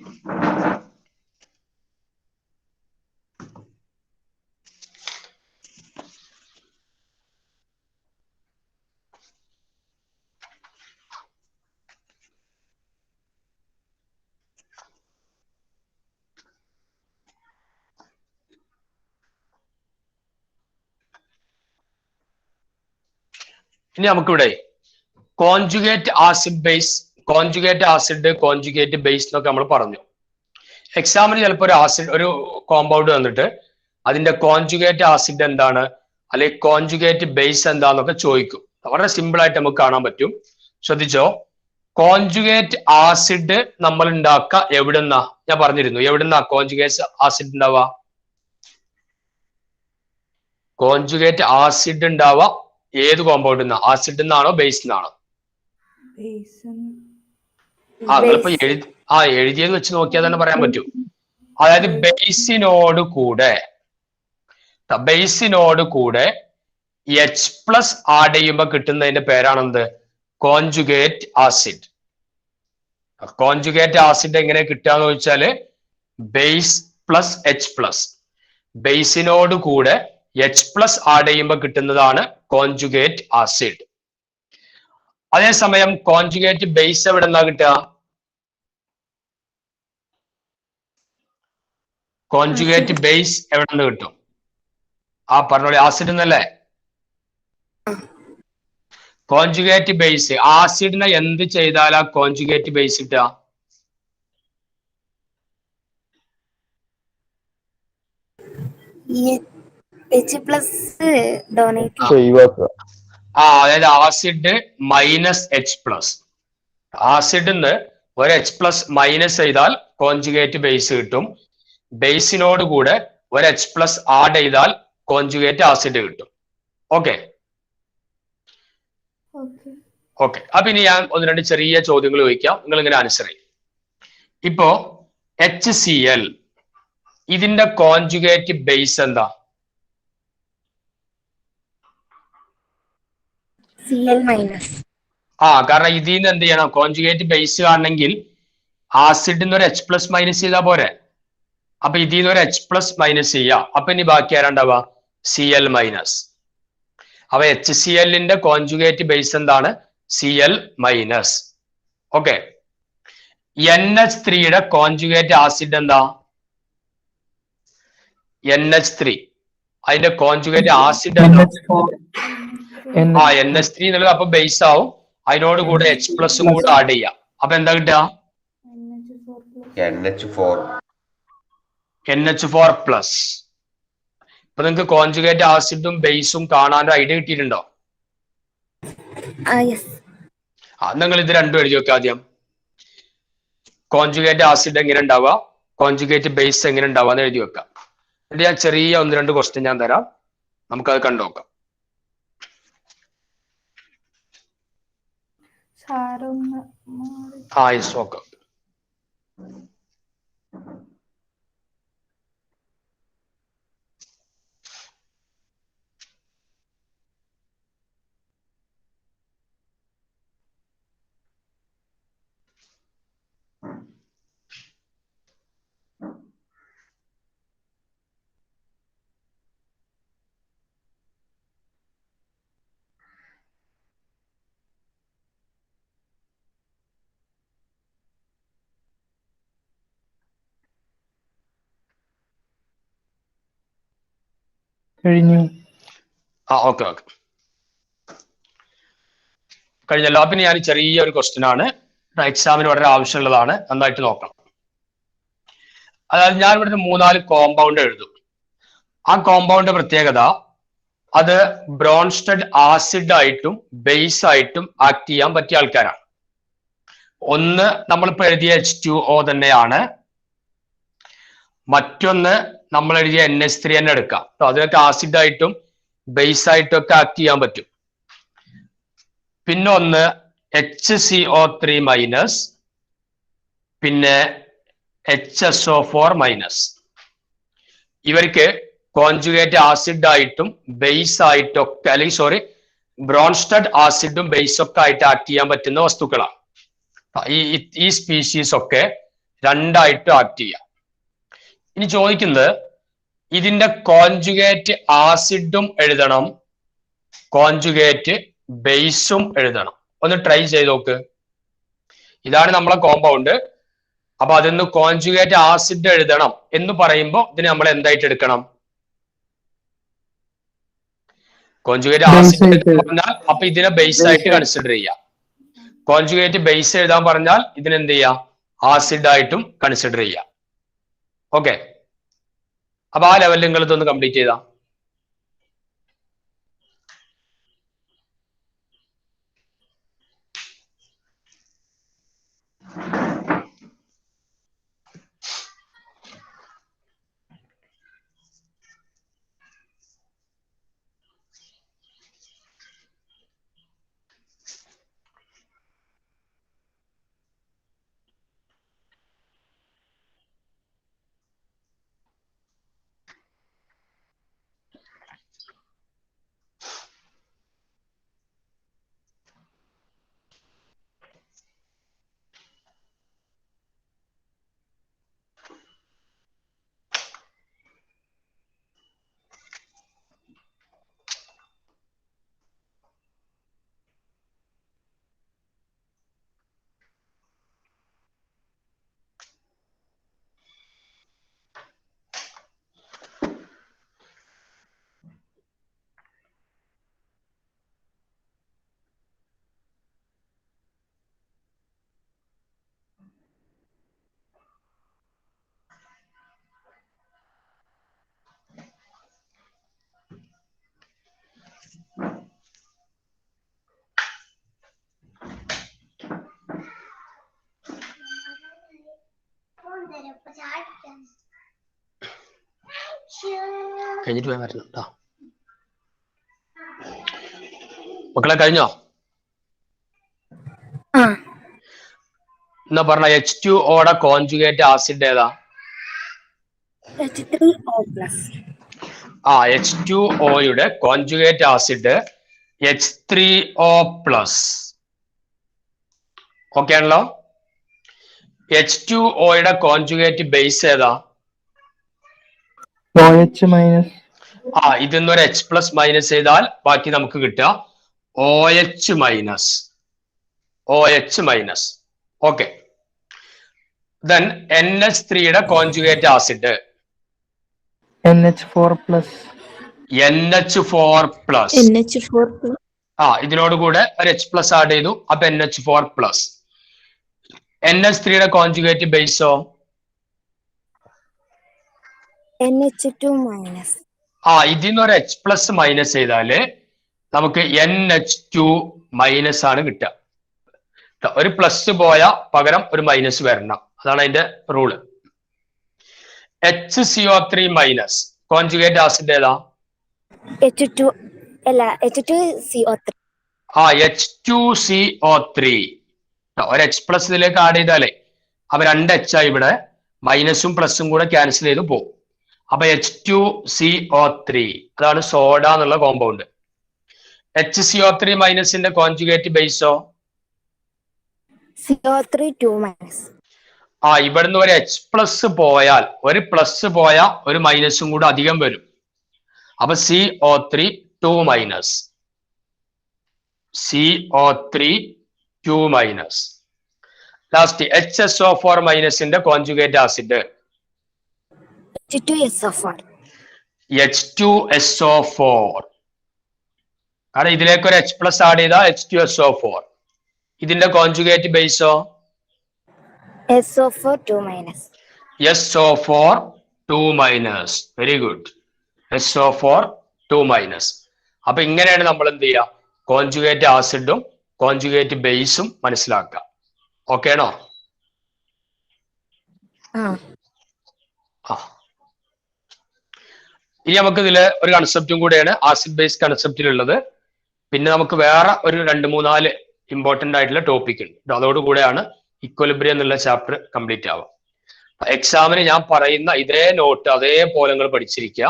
ഇനി നമുക്കിവിടെ conjugate acid base, conjugate acid, conjugate base എന്നൊക്കെ നമ്മൾ പറഞ്ഞു. എക്സാമിന് ചിലപ്പോൾ ഒരു ആസിഡ്, ഒരു കോമ്പൗണ്ട് വന്നിട്ട് അതിന്റെ കോൺജുഗേറ്റ് ആസിഡ് എന്താണ് അല്ലെങ്കിൽ കോൺജുഗേറ്റ് ബേസ് എന്താന്നൊക്കെ ചോദിക്കും. വളരെ സിമ്പിൾ ആയിട്ട് നമുക്ക് കാണാൻ പറ്റും. ശ്രദ്ധിച്ചോ, കോൺജുഗേറ്റ് ആസിഡ് നമ്മൾ ഉണ്ടാക്കുക എവിടുന്നാ? ഞാൻ പറഞ്ഞിരുന്നു, എവിടുന്നാ കോൺജുഗേറ്റ് ആസിഡ് ഉണ്ടാവുക? കോൺജുഗേറ്റ് ആസിഡ് ഉണ്ടാവുക ഏത് കോമ്പൗണ്ടിൽ നിന്നാ? ആസിഡ് നിന്നാണോ ബേസ് നിന്നാണോ? നിങ്ങളിപ്പോ എഴുതിയത് വെച്ച് നോക്കിയാൽ തന്നെ പറയാൻ പറ്റും. അതായത് ബേസിനോട് കൂടെ ബേസിനോട് കൂടെ H+ ആഡ് ചെയ്യുമ്പോൾ കിട്ടുന്നതിന്റെ പേരാണെന്ത്? Conjugate acid. കോൺജുഗേറ്റ് ആസിഡ് എങ്ങനെ കിട്ടാന്ന് ചോദിച്ചാല് ബേസ് പ്ലസ് H+. ബേസിനോട് കൂടെ H+ ആഡ് ചെയ്യുമ്പോൾ കിട്ടുന്നതാണ് കോൺജുഗേറ്റ് ആസിഡ്. അതേസമയം കോൺജുഗേറ്റ് ബേസ് എവിടെ നിന്നാ കിട്ടുക? കോൺജുഗേറ്റ് ബേസ് എവിടെ നിന്ന് കിട്ടും? പറഞ്ഞോളി, ആസിഡ് എന്നല്ലേ? കോൺജുഗേറ്റ് ബേസ് ആസിഡിനെ എന്ത് ചെയ്താലാ കോൺജുഗേറ്റ് ബേസ് കിട്ടുക? അതായത് ആസിഡ് മൈനസ് H+. ആസിഡിന്ന് ഒരു H+ മൈനസ് ചെയ്താൽ കോൺജുഗേറ്റ് ബേസ് കിട്ടും. ബേസിനോട് കൂടെ ഒരു H+ ആഡ് ചെയ്താൽ കോൺജുഗേറ്റ് ആസിഡ് കിട്ടും. Okay okay. അപ്പൊ ഇനി ഞാൻ ഒന്ന് രണ്ട് ചെറിയ ചോദ്യങ്ങൾ ചോദിക്കാം, നിങ്ങൾ ഇങ്ങനെ ആൻസർ ചെയ്യും. ഇപ്പോ HCl ഇതിന്റെ കോൺജുഗേറ്റ് ബേസ് എന്താ? കാരണം ഇതിൽ നിന്ന് എന്ത് ചെയ്യണം? കോൺജുഗേറ്റ് ബേസ് കാണണമെങ്കിൽ ആസിഡിന്ന് ഒരു H+ മൈനസ് ചെയ്താൽ പോരെ. അപ്പൊ ഇതിൽ നിന്ന് ഒരു H+ മൈനസ് ചെയ്യാം. അപ്പൊ ഇനി ബാക്കി ആരാണ്ടാവുക? Cl-. അപ്പൊ HClന്റെ കോൺജുഗേറ്റ് ബേസ് എന്താണ്? Cl-. ഓക്കെ. NH3യുടെ കോൺജുഗേറ്റ് ആസിഡ് എന്താ? NH3 അതിന്റെ കോൺജുഗേറ്റ് ആസിഡ് എന്താ? NH3 എന്നുള്ളത് അപ്പൊ ബേസ് ആവും. അതിനോട് കൂടെ H+ കൂടെ ആഡ് ചെയ്യാം. അപ്പൊ എന്താ കിട്ടുക? NH4+. ഇപ്പൊ നിങ്ങൾക്ക് കോൺജുഗേറ്റ് ആസിഡും ബേസും കാണാൻ ഐഡിയ കിട്ടിയിട്ടുണ്ടോ? നിങ്ങൾ ഇത് രണ്ടും എഴുതി വെക്കുക ആദ്യം. കോൺജുഗേറ്റ് ആസിഡ് എങ്ങനെ ഉണ്ടാവുക, കോൺജുഗേറ്റ് ബേസ് എങ്ങനെ ഉണ്ടാവുക എന്ന് എഴുതി വെക്കാം. എന്നിട്ട് ഞാൻ ചെറിയ ഒന്ന് രണ്ട് ക്വസ്റ്റ്യൻ ഞാൻ തരാം, നമുക്കത് കണ്ടുനോക്കാം. Yes, okay. കഴിഞ്ഞു. ഓക്കെ ഓക്കെ, കഴിഞ്ഞല്ലോ. പിന്നെ ഞാൻ ചെറിയ ഒരു ക്വസ്റ്റ്യൻ ആണ്, എക്സാമിന് വളരെ ആവശ്യമുള്ളതാണ്, നന്നായിട്ട് നോക്കണം. അതായത് ഞാൻ ഇവിടുന്ന് 3-4 കോമ്പൗണ്ട് എഴുതും. ആ കോമ്പൗണ്ട് പ്രത്യേകത അത് ബ്രോൺസ്റ്റഡ് ആസിഡ് ആയിട്ടും ബേസ് ആയിട്ടും ആക്ട് ചെയ്യാൻ പറ്റിയ ആൾക്കാരാണ്. ഒന്ന് നമ്മളിപ്പോ എഴുതിയ H2O തന്നെയാണ്, മറ്റൊന്ന് നമ്മൾ എഴുതിയ NH3 തന്നെ എടുക്കാം. അതിനൊക്കെ ആസിഡ് ആയിട്ടും ബേസ് ആയിട്ടും ഒക്കെ ആക്ട് ചെയ്യാൻ പറ്റും. പിന്നെ ഒന്ന് HCO3-, പിന്നെ HSO4-. ഇവർക്ക് കോൺജുഗേറ്റ് ആസിഡ് ആയിട്ടും ബേസ് ആയിട്ടും ഒക്കെ, അല്ലെങ്കിൽ ബ്രോൺസ്റ്റഡ് ആസിഡും ബേസ് ഒക്കെ ആയിട്ട് ആക്ട് ചെയ്യാൻ പറ്റുന്ന വസ്തുക്കളാണ്. ഈ സ്പീഷീസ് ഒക്കെ രണ്ടായിട്ട് ആക്ട് ചെയ്യാം. ഇനി ചോദിക്കുന്നത് ഇതിന്റെ കോൺജുഗേറ്റ് ആസിഡും എഴുതണം, കോൺജുഗേറ്റ് ബേസും എഴുതണം. ഒന്ന് ട്രൈ ചെയ്ത് നോക്ക്. ഇതാണ് നമ്മളെ കോമ്പൗണ്ട്. അപ്പൊ അതിന്ന് കോൺജുഗേറ്റ് ആസിഡ് എഴുതണം എന്ന് പറയുമ്പോൾ ഇതിന് നമ്മൾ എന്തായിട്ട് എടുക്കണം? കോൺജുഗേറ്റ് ആസിഡ് പറഞ്ഞാൽ അപ്പൊ ഇതിനെ ബേസ് ആയിട്ട് കൺസിഡർ ചെയ്യാം. കോൺജുഗേറ്റ് ബേസ് എഴുതാൻ പറഞ്ഞാൽ ഇതിനെന്ത് ചെയ്യാം? ആസിഡ് ആയിട്ടും കൺസിഡർ ചെയ്യാം. ഓക്കെ, അപ്പൊ ആ ലെവലിൽ നിങ്ങൾ ഇതൊന്ന് കംപ്ലീറ്റ് ചെയ്താ. കഴിഞ്ഞിട്ട് പോയി വരണം കേട്ടോ. മക്കളെ കഴിഞ്ഞോ? എന്നാ പറഞ്ഞ H2O കോൺജുഗേറ്റ് ആസിഡ് ഏതാ? H3O+. H2O conjugate acid H3O+. Okay ആണല്ലോ. H2O കോൺജുഗേറ്റ് ബേസ് ഏതാ? OH-. ഇതിന്നൊരു H+ ചെയ്താൽ ബാക്കി നമുക്ക് കിട്ടുക OH-. OH-. Okay. Then NH3 conjugate acid NH4+. NH4+. ഇതിനോട് കൂടെ ഒരു H+ ആഡ് ചെയ്തു. അപ്പൊ NH4+. NH3 conjugate ബേസോ? NH2-. ഇതിന്നൊരു H+ ചെയ്താല് നമുക്ക് NH2- ആണ് കിട്ടുക. ഒരു പ്ലസ് പോയ പകരം ഒരു മൈനസ് വരണം. അതാണ് അതിന്റെ റൂള്. HCO3- കോൺജുഗേറ്റ് ആസിഡ് ഏതാ? H2CO3. H2CO3. ഒരു H+ ഇതിലേക്ക് ആഡ് ചെയ്താലേ അപ്പൊ 2 H ആയി. ഇവിടെ മൈനസും പ്ലസും കൂടെ ക്യാൻസൽ ചെയ്ത് പോകും. അപ്പൊ H2CO3 അതാണ് സോഡ എന്നുള്ള കോമ്പൗണ്ട്. HCO3- conjugate ബേസോ? CO3-2-. ഇവിടുന്ന് ഒരു H+ പോയാൽ ഒരു പ്ലസ് പോയാൽ ഒരു മൈനസും കൂടെ അധികം വരും. അപ്പൊ CO3-2-. CO3-2-. Last HSO4- conjugate acid H2SO4. H2SO4. കാരണം ഇതിലേക്ക് ഒരു H+ ആഡ് ചെയ്താൽ H2SO4. ഇതിന്റെ conjugate ബേസോ? SO4-2-. SO4-2-. Very good. SO4-2-. അപ്പൊ ഇങ്ങനെയാണ് നമ്മൾ എന്ത് ചെയ്യുക? കോൺജുഗേറ്റ് ആസിഡും കോൺജുഗേറ്റ് ബേസും മനസ്സിലാക്കുക. ഓക്കെ ആണോ? ഇനി നമുക്ക് ഇതില് ഒരു കൺസെപ്റ്റും കൂടെയാണ് ആസിഡ് ബേസ് കൺസെപ്റ്റിലുള്ളത്. പിന്നെ നമുക്ക് വേറെ ഒരു 2-3-4 ഇമ്പോർട്ടന്റ് ആയിട്ടുള്ള ടോപ്പിക് ഉണ്ട്. അതോടുകൂടെയാണ് ഇക്വലിബ്രിയം എന്നുള്ള ചാപ്റ്റർ കംപ്ലീറ്റ് ആവുക. എക്സാമിന് ഞാൻ പറയുന്ന ഇതേ നോട്ട് അതേപോലെ നിങ്ങൾ പഠിച്ചിരിക്കുക.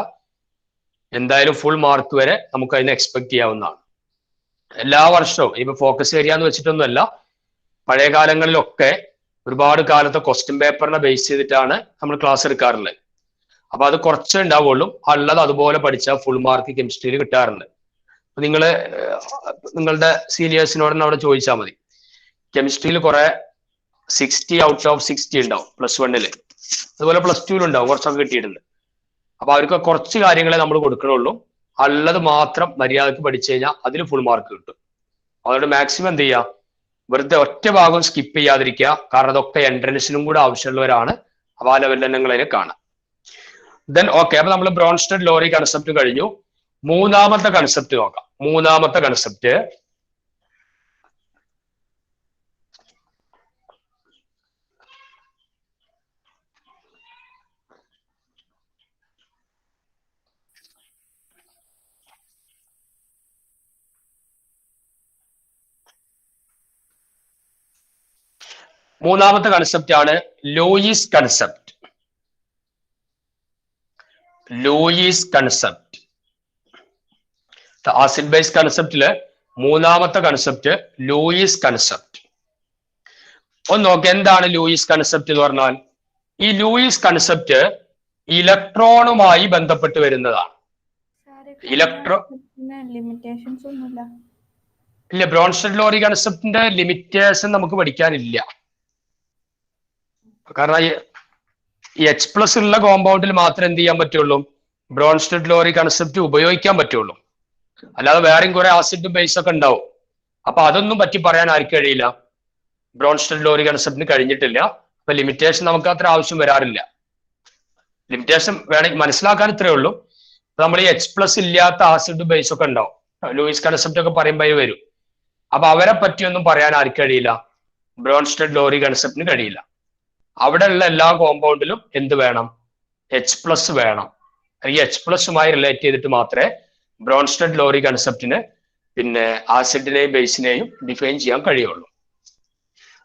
എന്തായാലും ഫുൾ മാർക്ക് വരെ നമുക്ക് അതിനെ എക്സ്പെക്ട് ചെയ്യാവുന്നതാണ്. എല്ലാ വർഷവും ഇപ്പൊ ഫോക്കസ് ഏരിയ എന്ന് വെച്ചിട്ടൊന്നുമല്ല, പഴയ കാലങ്ങളിലൊക്കെ ഒരുപാട് കാലത്തെ ക്വസ്റ്റ്യൻ പേപ്പറിനെ ബേസ് ചെയ്തിട്ടാണ് നമ്മൾ ക്ലാസ് എടുക്കാറുള്ളത്. അപ്പൊ അത് കുറച്ചേ ഉണ്ടാവുള്ളൂ. ഉള്ളത് അതുപോലെ പഠിച്ചാൽ ഫുൾ മാർക്ക് കെമിസ്ട്രിയിൽ കിട്ടാറുണ്ട്. നിങ്ങള് നിങ്ങളുടെ സീനിയേഴ്സിനോട് അവിടെ ചോദിച്ചാൽ മതി. കെമിസ്ട്രിയിൽ കുറെ 60 ഔട്ട് ഓഫ് 60 ഉണ്ടാവും +1. അതുപോലെ +2 ഉണ്ടാവും കുറച്ചൊക്കെ കിട്ടിയിട്ടുണ്ട്. അപ്പൊ അവർക്ക് കുറച്ച് കാര്യങ്ങളെ നമ്മൾ കൊടുക്കണുള്ളൂ. ഉള്ളത് മാത്രം മര്യാദക്ക് പഠിച്ചു കഴിഞ്ഞാൽ അതിന് ഫുൾ മാർക്ക് കിട്ടും. അതുകൊണ്ട് മാക്സിമം എന്ത് ചെയ്യുക, വെറുതെ ഒറ്റ ഭാഗം സ്കിപ്പ് ചെയ്യാതിരിക്കുക. കാരണം അതൊക്കെ എൻട്രൻസിനും കൂടെ ആവശ്യമുള്ളവരാണ്. അപ്പൊ ആ ലെവലിൽ തന്നെ നിങ്ങൾ അതിനെ കാണാം. ദെൻ ഓക്കെ, അപ്പൊ നമ്മൾ ബ്രോൺസ്റ്റഡ് ലോറി കൺസെപ്റ്റ് കഴിഞ്ഞു. മൂന്നാമത്തെ കൺസെപ്റ്റ് നോക്കാം. മൂന്നാമത്തെ കൺസെപ്റ്റ് ആണ് Lewis concept. Lewis concept acid base കൺസെപ്റ്റില് മൂന്നാമത്തെ കൺസെപ്റ്റ് ലൂയിസ് കൺസെപ്റ്റ്. ഒന്ന് നോക്ക്, എന്താണ് ലൂയിസ് കൺസെപ്റ്റ് എന്ന് പറഞ്ഞാൽ? ഈ ലൂയിസ് കൺസെപ്റ്റ് ഇലക്ട്രോണുമായി ബന്ധപ്പെട്ട് വരുന്നതാണ്. ഇല്ല, ബ്രോൺസ്റ്റഡ് ലോറി കൺസെപ്റ്റിന്റെ ലിമിറ്റേഷൻ നമുക്ക് പഠിക്കാനില്ല. കാരണം ഈ H+ ഉള്ള കോമ്പൗണ്ടിൽ മാത്രമേ എന്ത് ചെയ്യാൻ പറ്റുള്ളൂ? ബ്രോൺസ്റ്റഡ് ലോറി കൺസെപ്റ്റ് ഉപയോഗിക്കാൻ പറ്റുള്ളൂ. അല്ലാതെ വേറെയും കുറെ ആസിഡ് ബേസ് ഒക്കെ ഉണ്ടാവും. അപ്പൊ അതൊന്നും പറ്റി പറയാൻ ആർക്കും കഴിയില്ല. ബ്രോൺസ്റ്റഡ് ലോറി കൺസെപ്റ്റിന് കഴിഞ്ഞിട്ടില്ല. അപ്പൊ ലിമിറ്റേഷൻ നമുക്ക് അത്ര ആവശ്യം വരാറില്ല. ലിമിറ്റേഷൻ വേണമെങ്കിൽ മനസ്സിലാക്കാൻ ഇത്രയേ ഉള്ളൂ. നമ്മൾ ഈ H+ ഇല്ലാത്ത ആസിഡ് ബേസ് ഒക്കെ ഉണ്ടാവും. ലൂയിസ് കൺസെപ്റ്റ് ഒക്കെ പറയുമ്പോൾ വരും. അപ്പൊ അവരെ പറ്റിയൊന്നും പറയാൻ ആർക്കും കഴിയില്ല. ബ്രോൺസ്റ്റഡ് ലോറി കൺസെപ്റ്റിന് കഴിയില്ല. അവിടെ ഉള്ള എല്ലാ കോമ്പൗണ്ടിലും എന്ത് വേണം? H+ വേണം. അല്ലെങ്കിൽ H+മായി റിലേറ്റ് ചെയ്തിട്ട് മാത്രമേ ബ്രോൺസ്റ്റഡ് ലോറി കൺസെപ്റ്റിന് പിന്നെ ആസിഡിനെയും ബേസിനെയും ഡിഫൈൻ ചെയ്യാൻ കഴിയുള്ളൂ.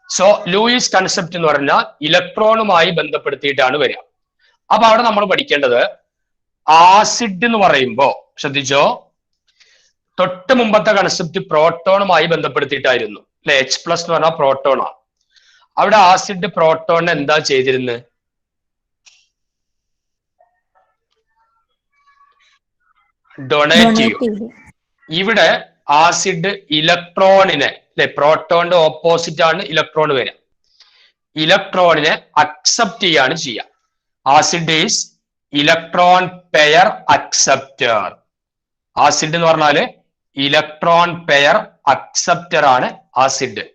സോ ലൂയിസ് കൺസെപ്റ്റ് എന്ന് പറഞ്ഞാൽ ഇലക്ട്രോണുമായി ബന്ധപ്പെടുത്തിയിട്ടാണ് വരിക. അപ്പൊ അവിടെ നമ്മൾ പഠിക്കേണ്ടത് ആസിഡ് എന്ന് പറയുമ്പോ ശ്രദ്ധിച്ചോ, തൊട്ട് മുമ്പത്തെ കൺസെപ്റ്റ് പ്രോട്ടോണുമായി ബന്ധപ്പെടുത്തിയിട്ടായിരുന്നു അല്ലെ. H+ എന്ന് പറഞ്ഞാൽ പ്രോട്ടോണാണ്. അവിടെ ആസിഡ് പ്രോട്ടോണിനെ എന്താ ചെയ്തിരുന്നത്? ഡൊണേറ്റ് ചെയ്യും. ഇവിടെ ആസിഡ് ഇലക്ട്രോണിനെ അല്ലെ, പ്രോട്ടോണിന്റെ ഓപ്പോസിറ്റ് ആണ് ഇലക്ട്രോൺ വരിക, ഇലക്ട്രോണിനെ അക്സെപ്റ്റ് ചെയ്യാണ് ചെയ്യുക. Acid is electron pair acceptor. Acid എന്ന് പറഞ്ഞാല് ഇലക്ട്രോൺ പെയർ അക്സെപ്റ്റർ ആണ് ആസിഡ്.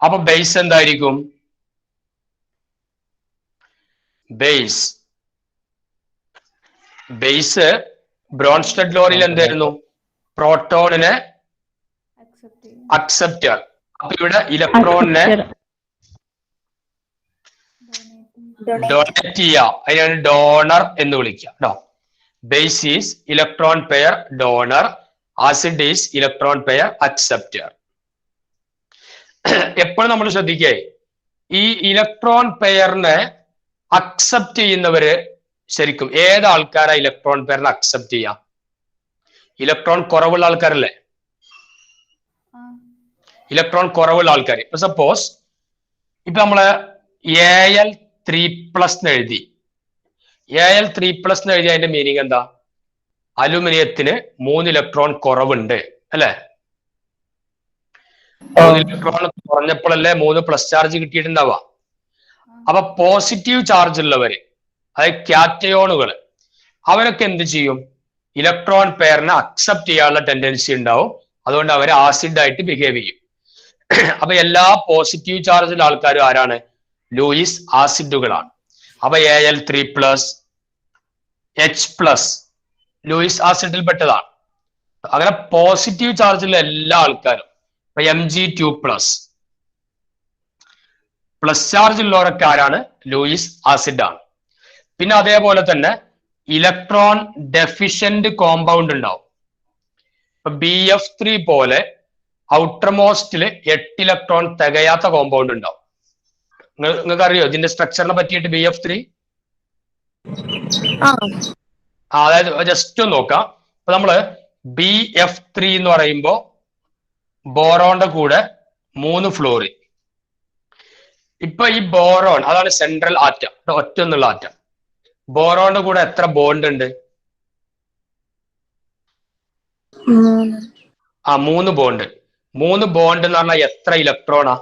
അപ്പൊ ബേസ് എന്തായിരിക്കും? ബേസ് ബ്രോൺസ്റ്റഡ് ലോറിയിൽ എന്തായിരുന്നു? പ്രോട്ടോണിനെ അക്സെപ്റ്റർ. അപ്പൊ ഇവിടെ ഇലക്ട്രോണിനെ ഡൊണേറ്റ് ചെയ്യാം, അതിനാണ് ഡോണർ എന്ന് വിളിക്കുക കേട്ടോ. Base is electron pair donor, acid is electron pair acceptor. എപ്പോഴും നമ്മൾ ശ്രദ്ധിക്കേ, ഈ ഇലക്ട്രോൺ പെയറിനെ അക്സെപ്റ്റ് ചെയ്യുന്നവര് ശരിക്കും ഏത് ആൾക്കാരാ ഇലക്ട്രോൺ പെയറിനെ അക്സെപ്റ്റ് ചെയ്യാം? ഇലക്ട്രോൺ കുറവുള്ള ആൾക്കാരല്ലേ? ഇലക്ട്രോൺ കുറവുള്ള ആൾക്കാർ. ഇപ്പൊ സപ്പോസ് ഇപ്പൊ നമ്മള് Al3+ എഴുതി, Al3+ എഴുതി, അതിന്റെ മീനിങ് എന്താ? അലുമിനിയത്തിന് 3 ഇലക്ട്രോൺ കുറവുണ്ട് അല്ലെ. 3 ഇലക്ട്രോൺ കുറഞ്ഞപ്പോഴല്ലേ 3+ ചാർജ് കിട്ടിയിട്ടുണ്ടാവുക. അപ്പൊ പോസിറ്റീവ് ചാർജ് ഉള്ളവര്, അതായത് കാറ്റയോണുകൾ, അവരൊക്കെ എന്ത് ചെയ്യും? ഇലക്ട്രോൺ പെയറിനെ അക്സെപ്റ്റ് ചെയ്യാനുള്ള ടെൻഡൻസി ഉണ്ടാവും. അതുകൊണ്ട് അവർ ആസിഡ് ആയിട്ട് ബിഹേവ് ചെയ്യും. അപ്പൊ എല്ലാ പോസിറ്റീവ് ചാർജുള്ള ആൾക്കാരും ആരാണ്? ലൂയിസ് ആസിഡുകളാണ്. അപ്പൊ Al3+, H+, ലൂയിസ് ആസിഡിൽ പെട്ടതാണ്. അങ്ങനെ പോസിറ്റീവ് ചാർജുള്ള എല്ലാ ആൾക്കാരും, ഇപ്പൊ Mg2+, പ്ലസ് ചാർജ് ഉള്ളവരൊക്കെ ആരാണ്? ലൂയിസ് ആസിഡ് ആണ്. പിന്നെ അതേപോലെ തന്നെ ഇലക്ട്രോൺ ഡെഫിഷ്യന്റ് കോമ്പൗണ്ട് ഉണ്ടാവും. ഇപ്പൊ BF3 പോലെ ഔട്ടർ മോസ്റ്റില് 8 ഇലക്ട്രോൺ തികയാത്ത കോമ്പൗണ്ട് ഉണ്ടാവും. നിങ്ങൾക്ക് അറിയോ ഇതിന്റെ സ്ട്രക്ചറിനെ പറ്റിയിട്ട്? BF3 അതായത് ജസ്റ്റ് ഒന്ന് നോക്കാം. അപ്പൊ നമ്മള് BF3 എന്ന് പറയുമ്പോ ബോറോണിന്റെ കൂടെ 3 ഫ്ലോറിൻ. ഇപ്പൊ ഈ ബോറോൺ അതാണ് സെൻട്രൽ ആറ്റം, ഒറ്റ എന്നുള്ള ആറ്റം. ബോറോണിന്റെ കൂടെ എത്ര ബോണ്ട് ഉണ്ട്? 3 ബോണ്ട്. 3 ബോണ്ട് എന്ന് പറഞ്ഞാൽ എത്ര ഇലക്ട്രോണാ?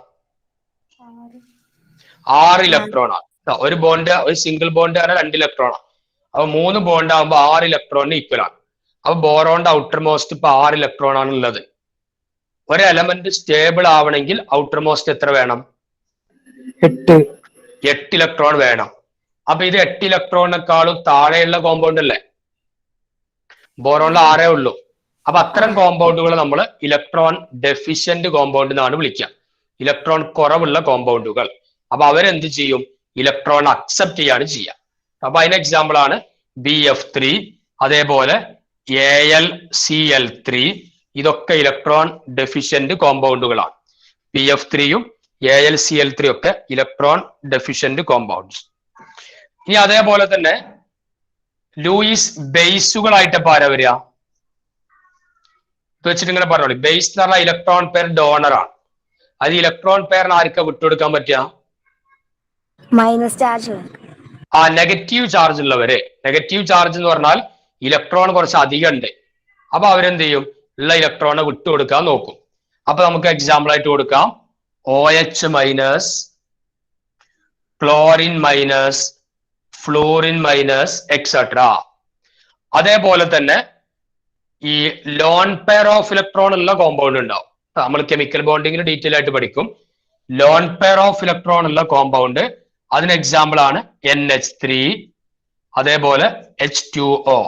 6 ഇലക്ട്രോണാ. ഒരു ബോണ്ട്, ഒരു സിംഗിൾ ബോണ്ട് ആണ് 2 ഇലക്ട്രോണാ. അപ്പൊ 3 ബോണ്ട് ആകുമ്പോൾ 6 ഇലക്ട്രോണിന് ഈക്വൽ ആണ്. അപ്പൊ ബോറോണിന്റെ ഔട്ടർ മോസ്റ്റ് ഇപ്പൊ 6 ഇലക്ട്രോൺ ആണ് ഉള്ളത്. ഒരു എലമെന്റ് സ്റ്റേബിൾ ആവണമെങ്കിൽ ഔട്ടർ മോസ്റ്റ് എത്ര വേണം? 8 ഇലക്ട്രോൺ വേണം. അപ്പൊ ഇത് 8 ഇലക്ട്രോണിനെക്കാളും താഴെയുള്ള കോമ്പൗണ്ട് അല്ലേ? ബോറോണിൽ 6 ഉള്ളൂ. അപ്പൊ അത്തരം കോമ്പൗണ്ടുകൾ നമ്മൾ ഇലക്ട്രോൺ ഡെഫിഷ്യന്റ് കോമ്പൗണ്ട് എന്നാണ് വിളിക്കുക, ഇലക്ട്രോൺ കുറവുള്ള കോമ്പൗണ്ടുകൾ. അപ്പൊ അവരെന്ത് ചെയ്യും? ഇലക്ട്രോൺ അക്സെപ്റ്റ് ചെയ്യാണ് ചെയ്യുക. അപ്പൊ അതിന് എക്സാമ്പിൾ ആണ് BF3, അതേപോലെ AlCl3. ഇതൊക്കെ ഇലക്ട്രോൺ ഡെഫിഷ്യന്റ് കോമ്പൗണ്ടുകളാണ്. BF3യും AlCl3 ഒക്കെ ഇലക്ട്രോൺ ഡെഫിഷ്യന്റ് കോമ്പൗണ്ട്സ്. ഇനി അതേപോലെ തന്നെ ലൂയിസ് ബേസുകളായിട്ട് ആരാ വരിക? വെച്ചിട്ട് ഇങ്ങനെ പറഞ്ഞോളൂ. ബേസ് എന്ന് പറഞ്ഞാൽ ഇലക്ട്രോൺ പെയർ ഡോണർ ആണ്. അത് ഇലക്ട്രോൺ പെയറിന് ആർക്കാ വിട്ടുകൊടുക്കാൻ പറ്റുക? മൈനസ് ചാർജ്, നെഗറ്റീവ് ചാർജ് ഉള്ളവര്. നെഗറ്റീവ് ചാർജ് എന്ന് പറഞ്ഞാൽ ഇലക്ട്രോൺ കുറച്ച് അധികം ഉണ്ട്. അപ്പൊ അവരെന്ത് ചെയ്യും? ഉള്ള ഇലക്ട്രോണെ വിട്ടുകൊടുക്കാൻ നോക്കും. അപ്പൊ നമുക്ക് എക്സാമ്പിൾ ആയിട്ട് കൊടുക്കാം OH-, chlorine minus, fluorine minus, etcetera. അതേപോലെ തന്നെ ഈ ലോൺ പെയർ ഓഫ് ഇലക്ട്രോൺ ഉള്ള കോമ്പൗണ്ട് ഉണ്ടാവും. നമ്മൾ കെമിക്കൽ ബോണ്ടിങ്ങിന് ഡീറ്റെയിൽ ആയിട്ട് പഠിക്കും. ലോൺ പെയർ ഓഫ് ഇലക്ട്രോൺ ഉള്ള കോമ്പൗണ്ട്, അതിന് എക്സാമ്പിൾ ആണ് NH3, അതേപോലെ H2O.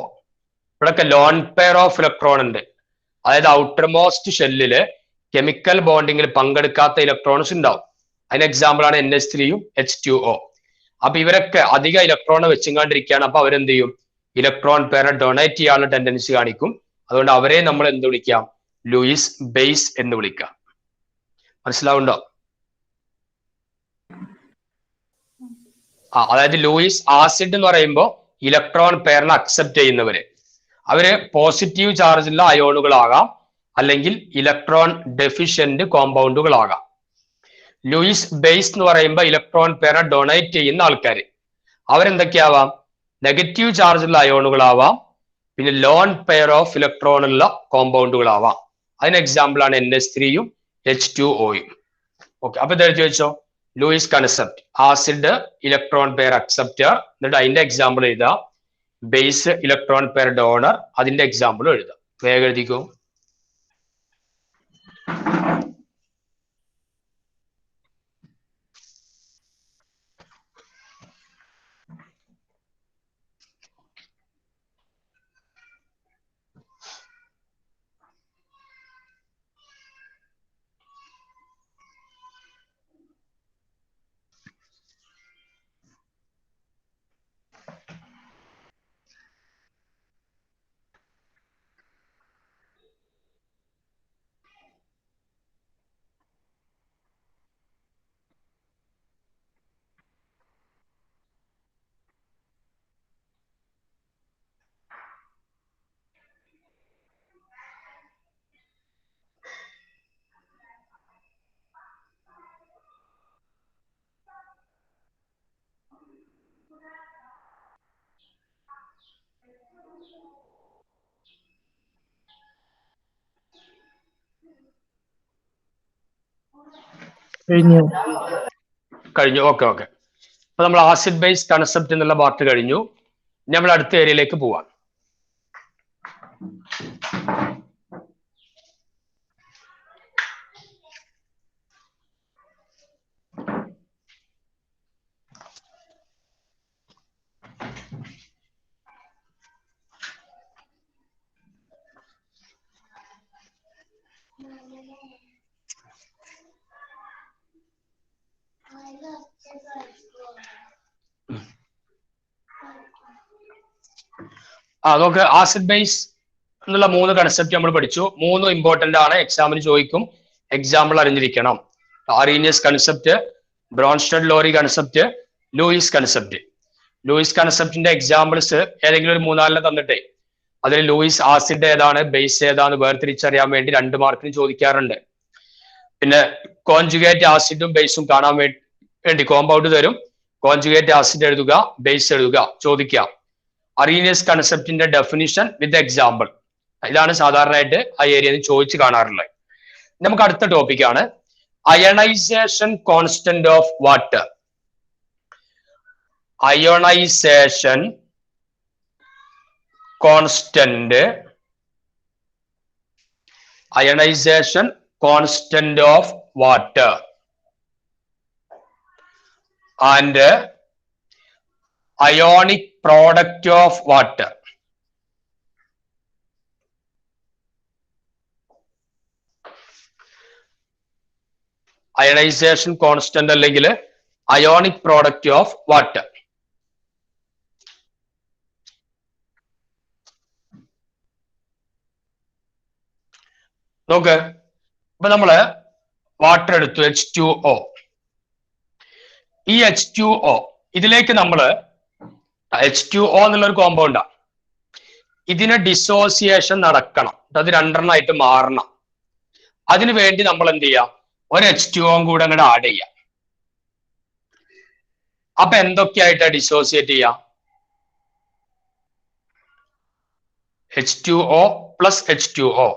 ഇവിടെയൊക്കെ ലോൺ പെയർ ഓഫ് ഇലക്ട്രോൺ ഉണ്ട്. അതായത് ഔട്ടർ മോസ്റ്റ് ഷെല്ലില് കെമിക്കൽ ബോണ്ടിങ്ങിൽ പങ്കെടുക്കാത്ത ഇലക്ട്രോൺസ് ഉണ്ടാവും. അതിന് എക്സാമ്പിൾ ആണ് NH3യും H2O. അപ്പൊ ഇവരൊക്കെ അധിക ഇലക്ട്രോൺ വെച്ചുകൊണ്ടിരിക്കുകയാണ്. അപ്പൊ അവരെന്ത് ചെയ്യും? ഇലക്ട്രോൺ പെയർ ഡൊണേറ്റ് ചെയ്യാനുള്ള ടെൻഡൻസി കാണിക്കും. അതുകൊണ്ട് അവരെ നമ്മൾ എന്ത് വിളിക്കാം? ലൂയിസ് ബേസ് എന്ന് വിളിക്കാം. മനസ്സിലാവുണ്ടോ? അതായത് ലൂയിസ് ആസിഡ് എന്ന് പറയുമ്പോൾ ഇലക്ട്രോൺ പെയറിനെ അക്സെപ്റ്റ് ചെയ്യുന്നവര്, അവര് പോസിറ്റീവ് ചാർജുള്ള അയോണുകളാകാം, അല്ലെങ്കിൽ ഇലക്ട്രോൺ ഡെഫിഷ്യന്റ് കോമ്പൗണ്ടുകളാകാം. ലൂയിസ് ബേസ് എന്ന് പറയുമ്പോൾ ഇലക്ട്രോൺ പെയറെ ഡൊണേറ്റ് ചെയ്യുന്ന ആൾക്കാർ, അവരെന്തൊക്കെയാവാം? നെഗറ്റീവ് ചാർജുള്ള അയോണുകളാവാം, പിന്നെ ലോൺ പെയർ ഓഫ് ഇലക്ട്രോൺ ഉള്ള കോമ്പൗണ്ടുകളാവാം. അതിന് എക്സാമ്പിൾ ആണ് NH3യും H2Oയും. ഓക്കെ, അപ്പൊ ഇത് എഴുതി വെച്ചോ. Lewis concept, acid electron pair acceptor, എന്നിട്ട് അതിന്റെ എക്സാമ്പിൾ എഴുതാം. ബേസ് ഇലക്ട്രോൺ പെയർ ഡോണർ, അതിന്റെ എക്സാമ്പിൾ എഴുതാം. വേഗം എഴുതിക്കോ. കഴിഞ്ഞു. Okay okay. അപ്പൊ നമ്മൾ ആസിഡ് ബേസ് കൺസെപ്റ്റ് എന്നുള്ള പാർട്ട് കഴിഞ്ഞു. നമ്മൾ അടുത്ത ഏരിയയിലേക്ക് പോവാം. നമുക്ക് ആസിഡ് ബേസ് എന്നുള്ള 3 കൺസെപ്റ്റ് നമ്മൾ പഠിച്ചു. 3 ഇമ്പോർട്ടന്റ് ആണ്, എക്സാമിന് ചോദിക്കും. എക്സാമ്പിൾ അറിഞ്ഞിരിക്കണം. Arrhenius concept, Bronsted Lowry concept, Lewis concept. Lewis കൺസെപ്റ്റിന്റെ എക്സാമ്പിൾസ് ഏതെങ്കിലും ഒരു 3-4 തന്നിട്ടേ അതിൽ ലൂയിസ് ആസിഡ് ഏതാണ്, ബേസ് ഏതാണ് വേർതിരിച്ചറിയാൻ വേണ്ടി 2 മാർക്കിന് ചോദിക്കാറുണ്ട്. പിന്നെ കോൺജുഗേറ്റ് ആസിഡും ബേസും കാണാൻ വേണ്ടി കോമ്പൗണ്ട് തരും. കോൺജുഗേറ്റ് ആസിഡ് എഴുതുക, ബേസ് എഴുതുക, ചോദിക്കാം. അറീനിയസ് കൺസെപ്റ്റിന്റെ ഡെഫിനിഷൻ വിത്ത് എക്സാമ്പിൾ, ഇതാണ് സാധാരണയായിട്ട് ആ ഏരിയയിൽ ചോദിച്ച് കാണാറുള്ളത്. നമുക്ക് അടുത്ത ടോപ്പിക്കാണ് ionisation constant of water. Ionisation constant, ionisation constant of water and ionic product of water. Ionization constant അല്ലെങ്കിൽ ionic product of water. നോക്ക്, ഇപ്പൊ നമ്മള് വാട്ടർ എടുത്തു, H2O. ഈ H2O ഇതിലേക്ക് നമ്മള് H2O എന്നുള്ളൊരു കോമ്പൗണ്ടാണ്. ഇതിന് ഡിസോസിയേഷൻ നടക്കണം, അത് 2 ആയിട്ട് മാറണം. അതിനു വേണ്ടി നമ്മൾ എന്ത് ചെയ്യാം? ഒരു H2O കൂടെ അങ്ങോട്ട് ആഡ് ചെയ്യാം. അപ്പൊ എന്തൊക്കെയായിട്ടാ ഡിസോസിയേറ്റ് ചെയ്യാം? H2O plus H2O.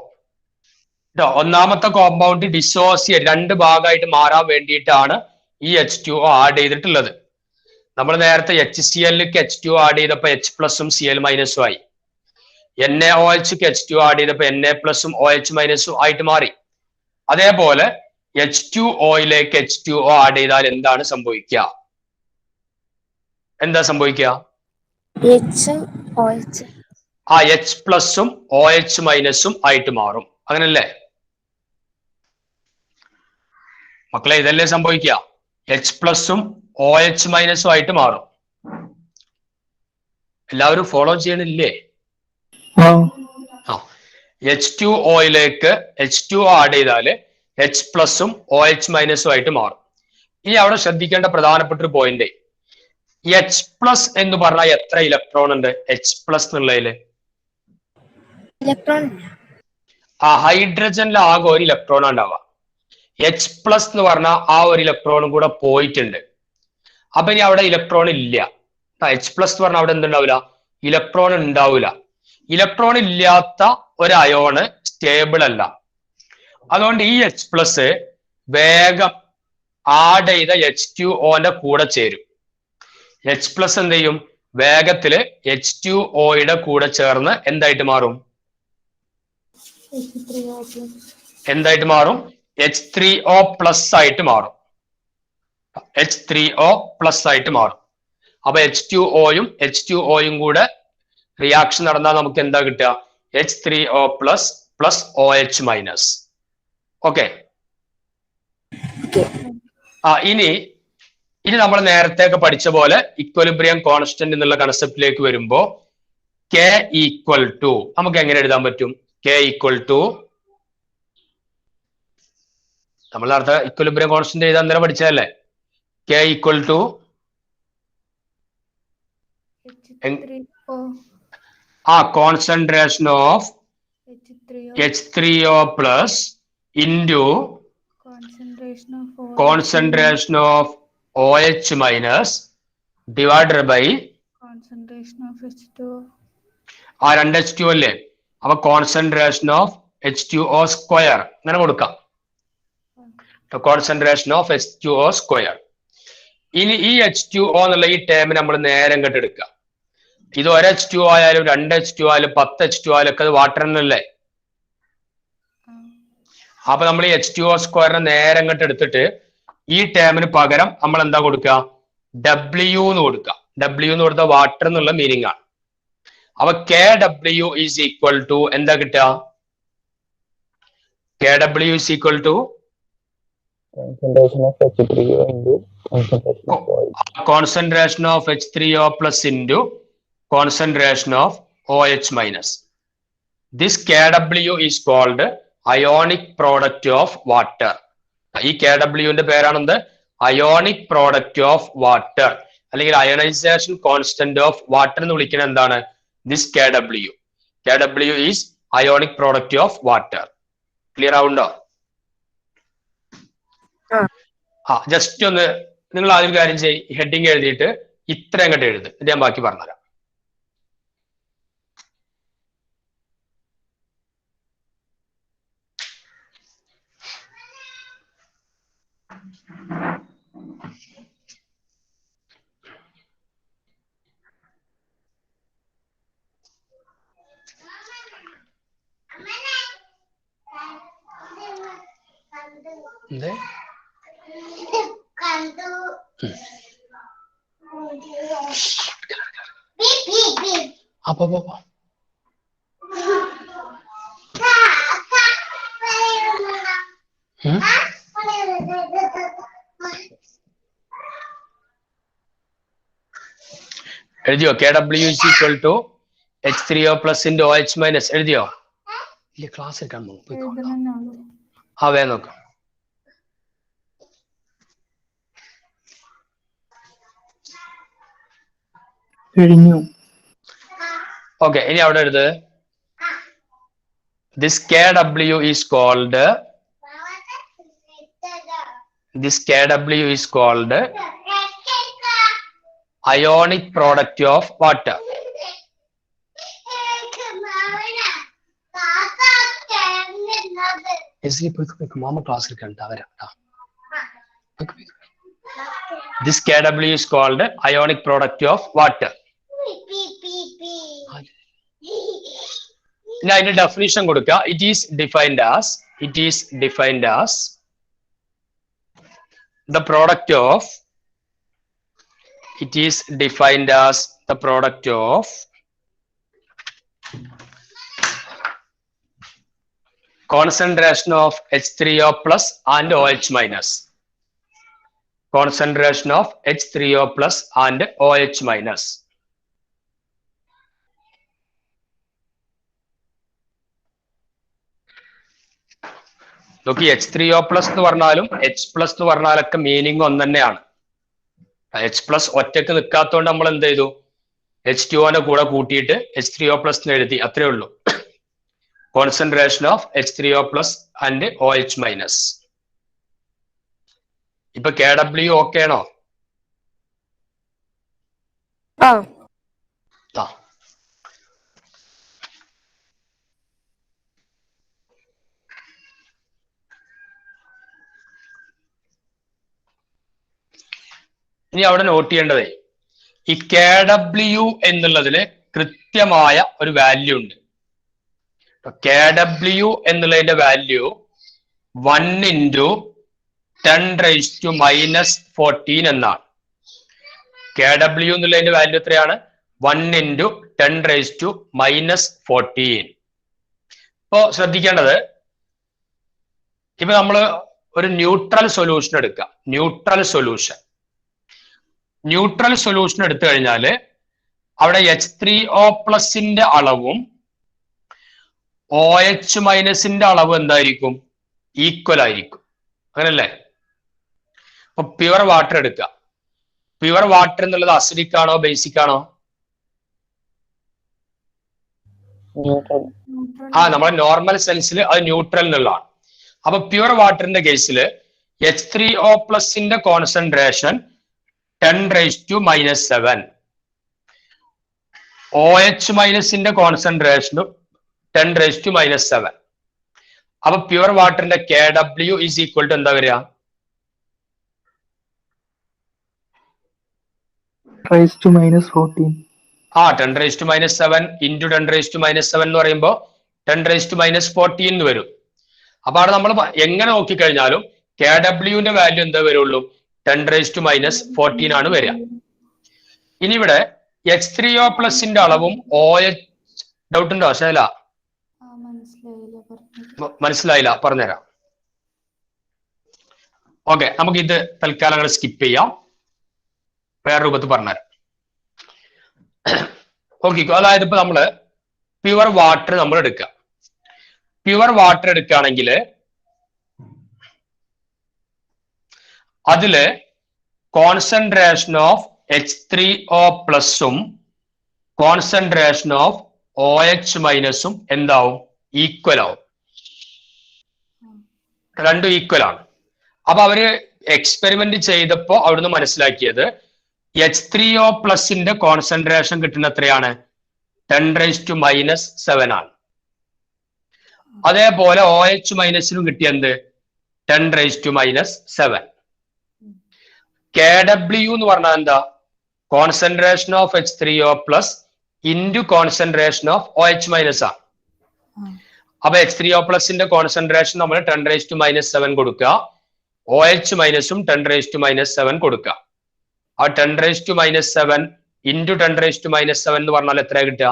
ഒന്നാമത്തെ കോമ്പൗണ്ട് ഡിസോസിയേറ്റ് 2 ഭാഗമായിട്ട് മാറാൻ വേണ്ടിയിട്ടാണ് ഈ H2O ആഡ് ചെയ്തിട്ടുള്ളത്. നമ്മൾ നേരത്തെ HClക്ക് H2O ആഡ് ചെയ്തപ്പോ H പ്ലസും Cl മൈനസും ആയി. NaOHക്ക് H2O ആഡ് ചെയ്തപ്പോ Na പ്ലസും OH മൈനസും ആയിട്ട് മാറി. അതേപോലെ H2Oയിലേക്ക് H2O ആഡ് ചെയ്താൽ എന്താണ് സംഭവിക്കുക? എന്താ സംഭവിക്കുക? H പ്ലസും OH മൈനസും ആയിട്ട് മാറും. അങ്ങനല്ലേ മക്കളെ? ഇതല്ലേ സംഭവിക്കുക? H പ്ലസും OH മൈനസും ആയിട്ട് മാറും. എല്ലാവരും ഫോളോ ചെയ്യണില്ലേ? ആ H2Oയിലേക്ക് H2O ആഡ് ചെയ്താല് H+ഉം OH- ആയിട്ട് മാറും. ഇനി അവിടെ ശ്രദ്ധിക്കേണ്ട പ്രധാനപ്പെട്ട ഒരു പോയിന്റ്, H+ എന്ന് പറഞ്ഞാൽ എത്ര ഇലക്ട്രോൺ ഉണ്ട് H+ എന്നുള്ളതില്? ഇലക്ട്രോൺ ആ ഹൈഡ്രജനിൽ ആകെ ഒരു ഇലക്ട്രോൺ ഉണ്ടാവുക. H+ എന്ന് പറഞ്ഞാൽ ആ ഒരു ഇലക്ട്രോണും കൂടെ പോയിട്ടുണ്ട്. അപ്പൊ ഇനി അവിടെ ഇലക്ട്രോൺ ഇല്ല. H+ എന്ന് പറഞ്ഞാൽ അവിടെ എന്തുണ്ടാവില്ല? ഇലക്ട്രോൺ ഉണ്ടാവില്ല. ഇലക്ട്രോൺ ഇല്ലാത്ത ഒരു അയോണ് സ്റ്റേബിൾ അല്ല. അതുകൊണ്ട് ഈ H+ വേഗം ആഡ് ചെയ്ത H2Oന്റെ കൂടെ ചേരും. H+ എന്ത് ചെയ്യും? വേഗത്തില് H2Oയുടെ കൂടെ ചേർന്ന് എന്തായിട്ട് മാറും? എന്തായിട്ട് മാറും? H3O+ ആയിട്ട് മാറും. H3O+ ആയിട്ട് മാറും. അപ്പൊ H2Oയും H2Oയും കൂടെ റിയാക്ഷൻ നടന്നാൽ നമുക്ക് എന്താ കിട്ടുക? H3O+ + OH-. ഓക്കെ. ഇനി നമ്മൾ നേരത്തെ പഠിച്ച പോലെ ഇക്വലിബ്രിയം കോൺസ്റ്റന്റ് എന്നുള്ള കൺസെപ്റ്റിലേക്ക് വരുമ്പോ K = നമുക്ക് എങ്ങനെ എഴുതാൻ പറ്റും? K = നമ്മൾ നേരത്തെ ഇക്വലിബ്രിയം കോൺസ്റ്റന്റ് എഴുതാൻ നേരം പഠിച്ചതല്ലേ? K = concentration of H3O+ into concentration of OH- divided by concentration of H2O. ആ 2 H2O അല്ലേ? അപ്പൊ concentration of H2O² അങ്ങനെ കൊടുക്കാം. concentration of H2O². ഇനി ഈ H2O എന്നുള്ള ഈ ടേം നമ്മൾ നേരെ ഇങ്ങോട്ട് എടുക്കുക. ഇത് 1 H2O ആയാലും 2 H2O ആയാലും 10 H2O ആയാലും ഒക്കെ അത് വാട്ടർ എന്നല്ലേ? അപ്പൊ നമ്മൾ ഈ H2O² നേരെ ഇങ്ങോട്ട് എടുത്തിട്ട് ഈ ടേമിന് പകരം നമ്മൾ എന്താ കൊടുക്കുക? W എന്ന് കൊടുക്കുക. W എന്ന് കൊടുത്ത വാട്ടർ എന്നുള്ള മീനിങ് ആണ്. അപ്പൊ KW = എന്താ കിട്ടുക? KW = concentration of H3O+ into concentration of OH-. This KW is called ionic product of water. ഈ KW-ന്റെ പേരാണെന്ത്? അയോണിക് പ്രോഡക്റ്റ് ഓഫ് വാട്ടർ അല്ലെങ്കിൽ അയണൈസേഷൻ കോൺസ്റ്റന്റ് ഓഫ് വാട്ടർ എന്ന് വിളിക്കുന്നത് എന്താണ്? This KW. KW is ionic product of water. Clear ആവുണ്ടോ? Just ഒന്ന് നിങ്ങൾ ആദ്യം കാര്യം ചെയ്യ്, ഹെഡിങ് എഴുതിയിട്ട് ഇത്ര അങ്ങോട്ട് എഴുത്. ഇത് ഞാൻ ബാക്കി പറഞ്ഞുതരാം. അപ്പൊ എഴുതിയോ? KW = H3O+ into OH- എഴുതിയോ? ഇല്ല, ക്ലാസ് എടുക്കാൻ വേഗം നോക്കാം. ഓക്കെ, ഇനി അവിടെ എഴുത്. This KW is called ionic product of water. Mama class എടുക്കണ്ട വരാം. This KW is called ionic product of water. ഇനി അതിന്റെ ഡെഫിനിഷൻ കൊടുക്കുക. It is defined as the product of concentration of H3O+ and OH-. concentration of H3O+ and OH-. നോക്കി H3O plus എന്ന് പറഞ്ഞാലും H plus എന്ന് പറഞ്ഞാലൊക്കെ meaning ഒന്ന് തന്നെയാണ്. H plus ഒറ്റക്ക് നിൽക്കാത്തതുകൊണ്ട് നമ്മൾ എന്ത് ചെയ്തു, H2O കൂടെ കൂട്ടിയിട്ട് H3O പ്ലസ് എന്ന് എഴുതി, അത്രേ ഉള്ളൂ. Concentration of H3O plus and OH minus. ഇപ്പൊ KW ഓക്കെ ആണോ? ഇനി അവിടെ നോട്ട് ചെയ്യേണ്ടതേ, ഈ KW എന്നുള്ളതിന് കൃത്യമായ ഒരു വാല്യൂ ഉണ്ട്. KW എന്നുള്ളതിന്റെ വാല്യൂ 1 × 10⁻⁻14 എന്നാണ്. KW എന്നുള്ളതിന്റെ വാല്യൂ എത്രയാണ്? 1 × 10⁻⁻14. ഇപ്പോ ശ്രദ്ധിക്കേണ്ടത്, ഇപ്പൊ നമ്മൾ ഒരു ന്യൂട്രൽ സൊല്യൂഷൻ എടുക്കാം. ന്യൂട്രൽ സൊല്യൂഷൻ എടുത്തു കഴിഞ്ഞാൽ അവിടെ H3O പ്ലസിന്റെ അളവും OH മൈനസിന്റെ അളവ് എന്തായിരിക്കും? ഈക്വൽ ആയിരിക്കും. അങ്ങനല്ലേ? അപ്പൊ പ്യുവർ വാട്ടർ എടുക്കുക. പ്യുവർ വാട്ടർ എന്നുള്ളത് അസിഡിക് ആണോ ബേസിക് ആണോ? നമ്മുടെ നോർമൽ സെൻസിൽ അത് ന്യൂട്രൽ എന്നുള്ളതാണ്. അപ്പൊ പ്യുവർ വാട്ടറിന്റെ കേസിൽ H3O പ്ലസിന്റെ കോൺസെൻട്രേഷൻ 10⁻⁻7, OH മൈനസിന്റെ കോൺസെൻട്രേഷനും 10⁻⁻7. അപ്പൊ പ്യുവർ വാട്ടറിന്റെ KW ഈസ് ഈക്വൽ ടു എന്താ വരിക? 10⁻⁻14. 10⁻⁻7 into 10⁻⁻7 എന്ന് പറയുമ്പോൾ 10⁻⁻14 എന്ന് വരും. അപ്പൊ അവിടെ നമ്മൾ എങ്ങനെ നോക്കിക്കഴിഞ്ഞാലും KWന്റെ വാല്യൂ എന്താ വരുള്ളൂ? 10⁻⁻14 ആണ് വരിക. ഇനി ഇവിടെ H3O പ്ലസിന്റെ അളവും OH, ഡൗട്ട് ഉണ്ടോ ശൈല? മനസ്സിലായില്ല, പറഞ്ഞുതരാം. ഓക്കെ, നമുക്ക് ഇത് തൽക്കാലം അങ്ങനെ സ്കിപ്പ് ചെയ്യാം, വേറെ രൂപത്തിൽ പറഞ്ഞുതരാം. ഓക്കെ, അതായത് ഇപ്പൊ നമ്മള് പ്യുവർ വാട്ടർ നമ്മൾ എടുക്കുക. പ്യുവർ വാട്ടർ എടുക്കുകയാണെങ്കിൽ അതില് കോൺസെൻട്രേഷൻ ഓഫ് H3O പ്ലസും കോൺസെൻട്രേഷൻ ഓഫ് OH മൈനസും എന്താവും? ഈക്വൽ ആവും. രണ്ടും ഈക്വൽ ആണ്. അപ്പൊ അവര് എക്സ്പെരിമെന്റ് ചെയ്തപ്പോ അവിടുന്ന് മനസ്സിലാക്കിയത് H3O പ്ലസിന്റെ കോൺസെൻട്രേഷൻ കിട്ടുന്ന എത്രയാണ്? 10⁻⁻7 ആണ്. അതേപോലെ OH മൈനസിനും കിട്ടിയത് 10⁻⁻7. KW എന്ന് പറഞ്ഞാൽ എന്താ? Concentration of H3O plus into concentration of OH minus ആണ്. അപ്പൊ H3O പ്ലസിന്റെ കോൺസെൻട്രേഷൻ നമ്മൾ 10⁻⁻7 കൊടുക്കുക, OH മൈനസും 10⁻⁻7 കൊടുക്കുക. ആ 10⁻⁻7 ഇൻറ്റു 10⁻⁻7 എന്ന് പറഞ്ഞാൽ എത്ര കിട്ടുക?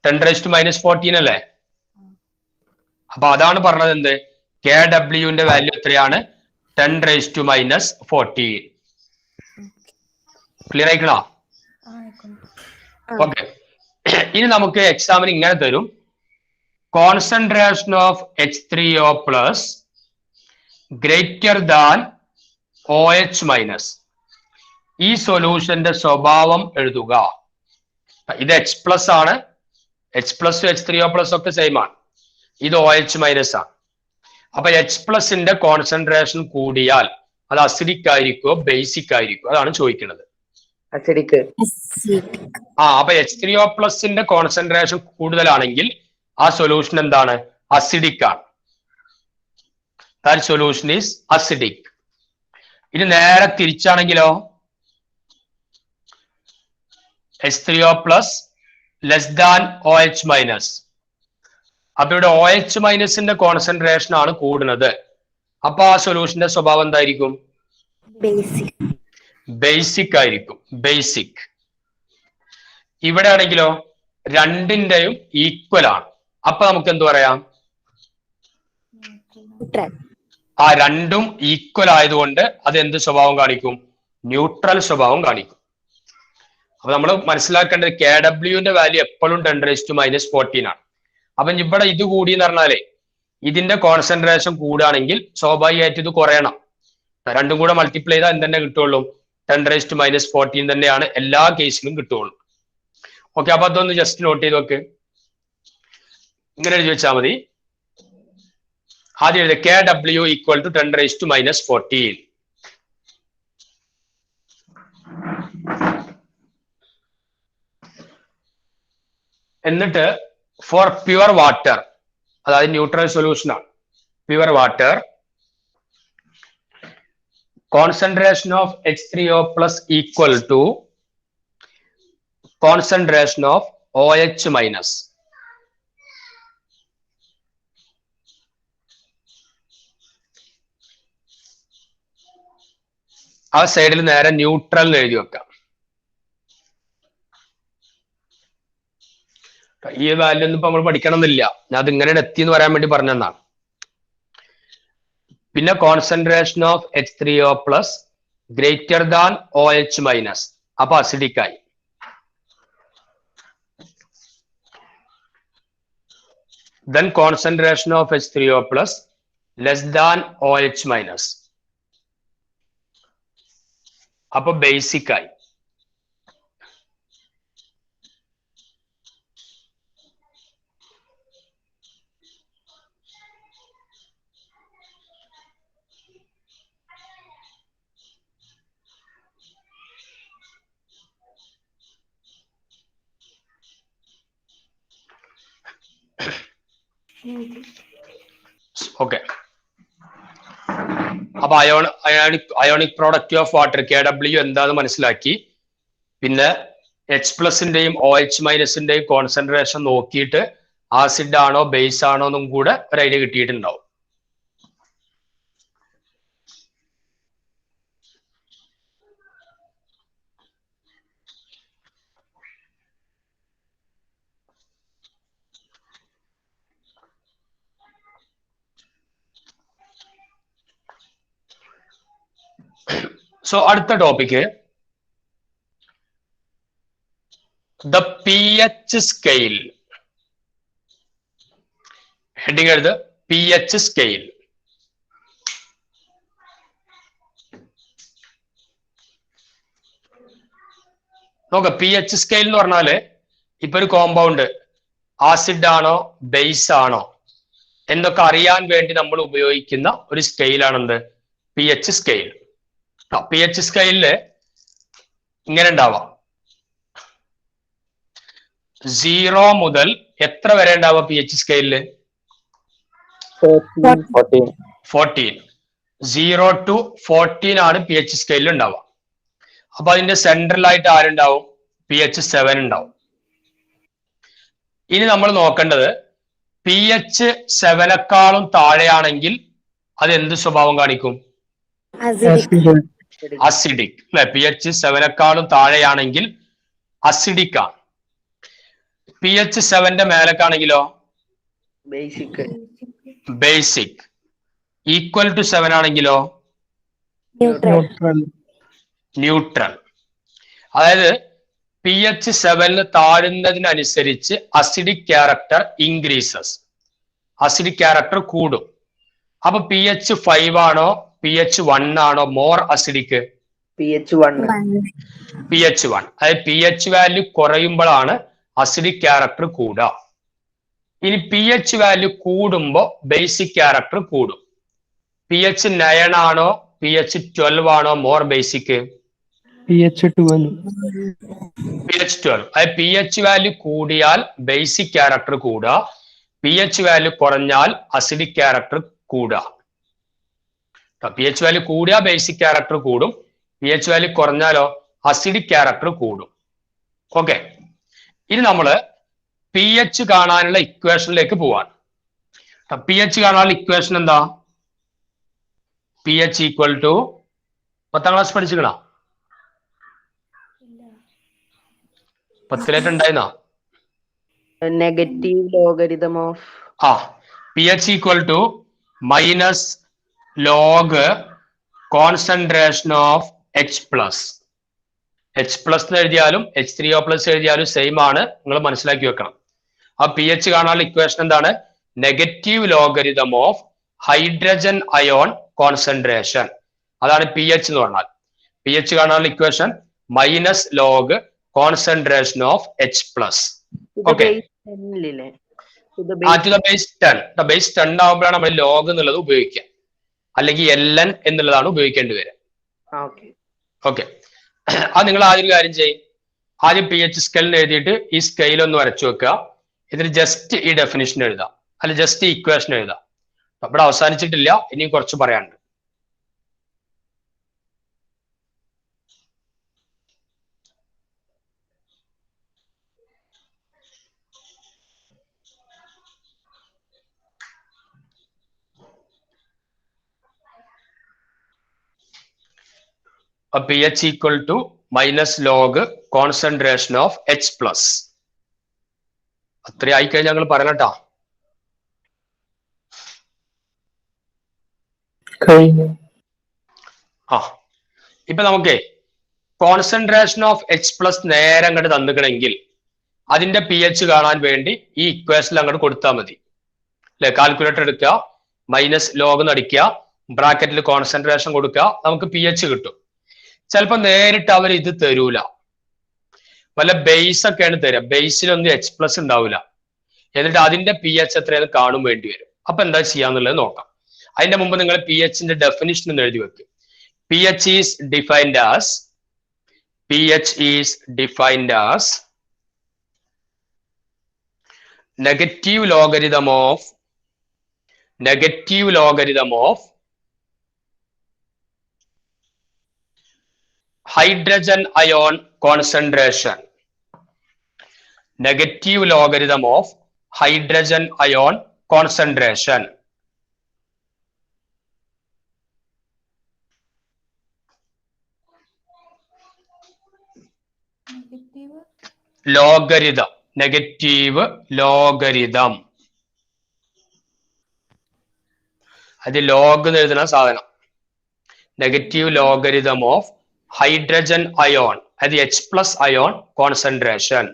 10⁻⁻14 അല്ലേ? അപ്പൊ അതാണ് പറഞ്ഞത് എന്ത്? KWന്റെ വാല്യൂ എത്രയാണ്? 10⁻⁻14. ക്ലിയർ ആയിക്കണോ? ഓക്കെ, ഇനി നമുക്ക് എക്സാമിന് ഇങ്ങനെ തരും, concentration of H3O plus greater than OH minus. ഈ സൊല്യൂഷന്റെ സ്വഭാവം എഴുതുക. ഇത് H പ്ലസ് ആണ്. H പ്ലസ് H3O പ്ലസ് ഒക്കെ സെയിം ആണ്. ഇത് OH മൈനസ് ആണ്. അപ്പൊ H പ്ലസിന്റെ കോൺസെൻട്രേഷൻ കൂടിയാൽ അത് അസിഡിക് ആയിരിക്കുമോ ബേസിക് ആയിരിക്കും? അതാണ് ചോദിക്കുന്നത്. അസിഡിക്. അപ്പൊ H3O പ്ലസിന്റെ കോൺസെൻട്രേഷൻ കൂടുതലാണെങ്കിൽ ആ സൊല്യൂഷൻ എന്താണ്? അസിഡിക് ആണ്. That solution is acidic. ഇനി നേരെ തിരിച്ചാണെങ്കിലോ, H3O plus less than OH minus. അപ്പൊ ഇവിടെ OH മൈനസിന്റെ കോൺസെൻട്രേഷൻ ആണ് കൂടുന്നത്. അപ്പൊ ആ സൊല്യൂഷന്റെ സ്വഭാവം എന്തായിരിക്കും? ബേസിക് ആയിരിക്കും. ബേസിക്. ഇവിടെ ആണെങ്കിലോ രണ്ടിന്റെയും ഈക്വൽ ആണ്. അപ്പൊ നമുക്ക് എന്ത് പറയാം? ആ രണ്ടും ഈക്വൽ ആയതുകൊണ്ട് അത് എന്ത് സ്വഭാവം കാണിക്കും? ന്യൂട്രൽ സ്വഭാവം കാണിക്കും. അപ്പൊ നമ്മൾ മനസ്സിലാക്കേണ്ടത് KWന്റെ വാല്യൂ എപ്പോഴും 10⁻⁻14 ആണ്. അപ്പൊ ഇവിടെ ഇത് കൂടി എന്ന് പറഞ്ഞാലേ ഇതിന്റെ കോൺസെൻട്രേഷൻ കൂടുകയാണെങ്കിൽ സ്വാഭാവികമായിട്ട് ഇത് കുറയണം. രണ്ടും കൂടെ മൾട്ടിപ്ലൈ ചെയ്താൽ എന്ത് തന്നെ കിട്ടുള്ളൂ? 10⁻14 തന്നെയാണ് എല്ലാ കേസിലും കിട്ടുള്ളൂ. ഓക്കെ, അപ്പൊ അതൊന്ന് ജസ്റ്റ് നോട്ട് ചെയ്ത് നോക്ക്. ഇങ്ങനെ എഴുതി വെച്ചാൽ മതി. ആദ്യം എഴുതി KW ഈക്വൽ ടു 10⁻14. എന്നിട്ട് ഫോർ പ്യുവർ വാട്ടർ, അതായത് ന്യൂട്രൽ സൊല്യൂഷൻ ആണ്, pure water concentration of H3O plus equal to concentration of OH minus. ആ സൈഡിൽ നേരെ ന്യൂട്രൽ എഴുതി വെക്കാം. ഈ വാല്യൂ ഒന്നും ഇപ്പൊ നമ്മൾ പഠിക്കണമെന്നില്ല, ഞാൻ അത് ഇങ്ങനെ എത്തി എന്ന് പറയാൻ വേണ്ടി പറഞ്ഞതാണ്. പിന്നെ concentration of H3O plus greater than OH minus, അപ്പൊ അസിഡിക് ആയി. then concentration of H3O plus less than OH minus, അപ്പൊ ബേസിക് ആയി. ഓക്കെ, അപ്പൊ ionic product of water KW എന്താന്ന് മനസ്സിലാക്കി. പിന്നെ H+ന്റെയും OH മൈനസിന്റെയും കോൺസെൻട്രേഷൻ നോക്കിയിട്ട് ആസിഡ് ആണോ ബേസ് ആണോ എന്നും കൂടെ ഒരു ഐഡിയ കിട്ടിയിട്ടുണ്ടാവും. സോ അടുത്ത topic the pH scale. Heading എഴുത് pH സ്കെയിൽ. നോക്ക, pH സ്കെയിൽ എന്ന് പറഞ്ഞാല് ഇപ്പൊ ഒരു കോമ്പൗണ്ട് ആസിഡ് ആണോ ബേസ് ആണോ എന്നൊക്കെ അറിയാൻ വേണ്ടി നമ്മൾ ഉപയോഗിക്കുന്ന ഒരു സ്കെയിലാണെന്ത്? pH scale. pH സ്കെയിലില് ഇങ്ങനെ ഉണ്ടാവാം, 0 മുതൽ എത്ര വരെ ഉണ്ടാവാം pH സ്കെയിലില്? 14. 0 to 14 ആണ് pH സ്കെയിലിൽ ഉണ്ടാവുക. അപ്പൊ അതിന്റെ സെൻട്രലായിട്ട് ആരുണ്ടാവും? pH 7 ഉണ്ടാവും. ഇനി നമ്മൾ നോക്കേണ്ടത് pH 7ക്കാളും താഴെയാണെങ്കിൽ അത് എന്ത് സ്വഭാവം കാണിക്കും? അസിഡിക് അല്ലെ? pH 7ക്കാളും താഴെയാണെങ്കിൽ അസിഡിക് ആണ്. pH 7ന്റെ മേലക്കാണെങ്കിലോ ബേസിക്. ഈക്വൽ ടു 7 ആണെങ്കിലോ ന്യൂട്രൽ. അതായത് pH 7 താഴുന്നതിനനുസരിച്ച് acidic character increases, acidic character കൂടും. അപ്പൊ pH 5 ആണോ pH 1 ആണോ മോർ അസിഡിക്? pH 1. pH 1. അതായത് pH വാല്യൂ കുറയുമ്പോഴാണ് അസിഡിക് ക്യാരക്ടർ കൂടുക. ഇനി pH വാല്യൂ കൂടുമ്പോ ബേസിക് ക്യാരക്ടർ കൂടും. pH 9 ആണോ pH 12 ആണോ മോർ ബേസിക്? pH 12. pH 12. അതായത് pH വാല്യൂ കൂടിയാൽ ബേസിക് ക്യാരക്ടർ കൂടുക, pH വാല്യൂ കുറഞ്ഞാൽ അസിഡിക് ക്യാരക്ടർ കൂടുക. pH വാല്യൂ കൂടിയാൽ ബേസിക് ക്യാരക്ടർ കൂടും, pH വാല്യൂ കുറഞ്ഞാലോ അസിഡിക് ക്യാരക്ടർ കൂടും. ഓക്കെ, ഇനി നമ്മള് pH കാണാനുള്ള ഇക്വേഷനിലേക്ക് പോവാണ്. pH കാണാനുള്ള ഇക്വേഷൻ എന്താ? pH ഈക്വൽ ടു 10ാം ക്ലാസ് പഠിച്ചിക്കണോ? 10ലേറ്റ് ഉണ്ടായിരുന്നോ? Negative logarithm of pH equal to minus log concentration of H+. H+ എന്ന് എഴുതിയാലും H3O+ എഴുതിയാലും സെയിം ആണ്, നിങ്ങൾ മനസ്സിലാക്കി വെക്കണം. ആ പി എച്ച് കാണാനുള്ള ഇക്വേഷൻ എന്താണ്? Negative logarithm of hydrogen ion concentration. അതാണ് പി എച്ച് എന്ന് പറഞ്ഞാൽ. പി എച്ച് കാണാനുള്ള equation minus log concentration of H plus. Okay, to the base 10. Base 10 ആകുമ്പോഴാണ് നമ്മൾ ലോഗ് എന്നുള്ളത് ഉപയോഗിക്കുക, അല്ലെങ്കിൽ LN എന്നുള്ളതാണ് ഉപയോഗിക്കേണ്ടി വരിക. ഓക്കെ, അത് നിങ്ങൾ ആദ്യം ഒരു കാര്യം ചെയ്യും. ആദ്യം പി എച്ച് സ്കെയിൽ എഴുതിയിട്ട് ഈ സ്കെയിൽ ഒന്ന് വരച്ചു വെക്കുക. ഇതിൽ ജസ്റ്റ് ഈ ഡെഫിനിഷൻ എഴുതാം, അല്ല ജസ്റ്റ് ഈ ഇക്വേഷൻ എഴുതാം. ഇവിടെ അവസാനിച്ചിട്ടില്ല, ഇനിയും കുറച്ച് പറയാനുണ്ട്. pH equal to minus log concentration of H plus. അത്ര ആയിക്കഴിഞ്ഞാൽ ഞങ്ങൾ പറയണട്ടാ. ഇപ്പൊ നമുക്ക് കോൺസെൻട്രേഷൻ ഓഫ് H പ്ലസ് നേരെ അങ്ങോട്ട് തന്നിക്കണമെങ്കിൽ അതിന്റെ pH കാണാൻ വേണ്ടി ഈ ഇക്വേഷൻ അങ്ങോട്ട് കൊടുത്താൽ മതി അല്ലെ. കാൽക്കുലേറ്റർ എടുക്കുക, മൈനസ് ലോഗ് നടിക്കുക, ബ്രാക്കറ്റിൽ കോൺസെൻട്രേഷൻ കൊടുക്കുക, നമുക്ക് pH കിട്ടും. ചിലപ്പോ നേരിട്ട് അവർ ഇത് തരൂല, വല്ല ബേസ് ഒക്കെയാണ് തരിക. ബേസിലൊന്നും H പ്ലസ് ഉണ്ടാവില്ല. എന്നിട്ട് അതിന്റെ pH എത്രയെന്ന് കാണും വേണ്ടി വരും. അപ്പൊ എന്താ ചെയ്യാന്നുള്ളത് നോക്കാം. അതിന്റെ മുമ്പ് നിങ്ങൾ pHന്റെ ഡെഫിനിഷൻ ഒന്ന് എഴുതി വെക്കും. pH is defined as negative logarithm of hydrogen ion concentration. Negative logarithm of hydrogen ion concentration. Logarithm. Negative logarithm. അത് ലോഗ് എന്ന് എഴുതുന്ന സാധനം. Negative logarithm of hydrogen ion, അത് H plus ion concentration.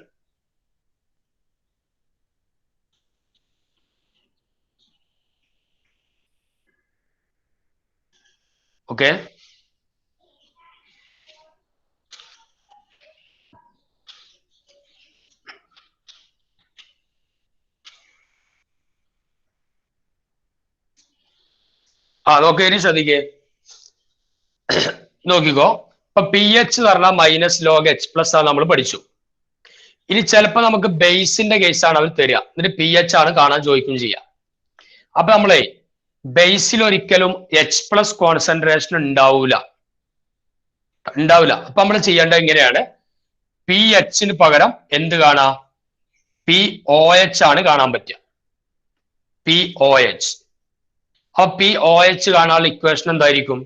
Okay, നോക്കി ഇനി ശ്രദ്ധിക്കേ, നോക്കിക്കോ. ഇപ്പൊ pH എന്ന് പറഞ്ഞാൽ മൈനസ് ലോഗ് H പ്ലസ് ആണ് നമ്മൾ പഠിച്ചു. ഇനി ചിലപ്പോ നമുക്ക് ബേസിന്റെ കേസാണ് അവർ തരിക, എന്നിട്ട് pH ആണ് കാണാൻ ചോദിക്കുകയും ചെയ്യുക. അപ്പൊ നമ്മളെ ബേസിൽ ഒരിക്കലും H പ്ലസ് കോൺസെൻട്രേഷൻ ഉണ്ടാവൂല. അപ്പൊ നമ്മൾ ചെയ്യേണ്ടത് ഇങ്ങനെയാണ്, pHന് പകരം എന്ത് കാണാം? POH ആണ് കാണാൻ പറ്റുക. POH. അപ്പൊ POH കാണാനുള്ള ഇക്വേഷൻ എന്തായിരിക്കും?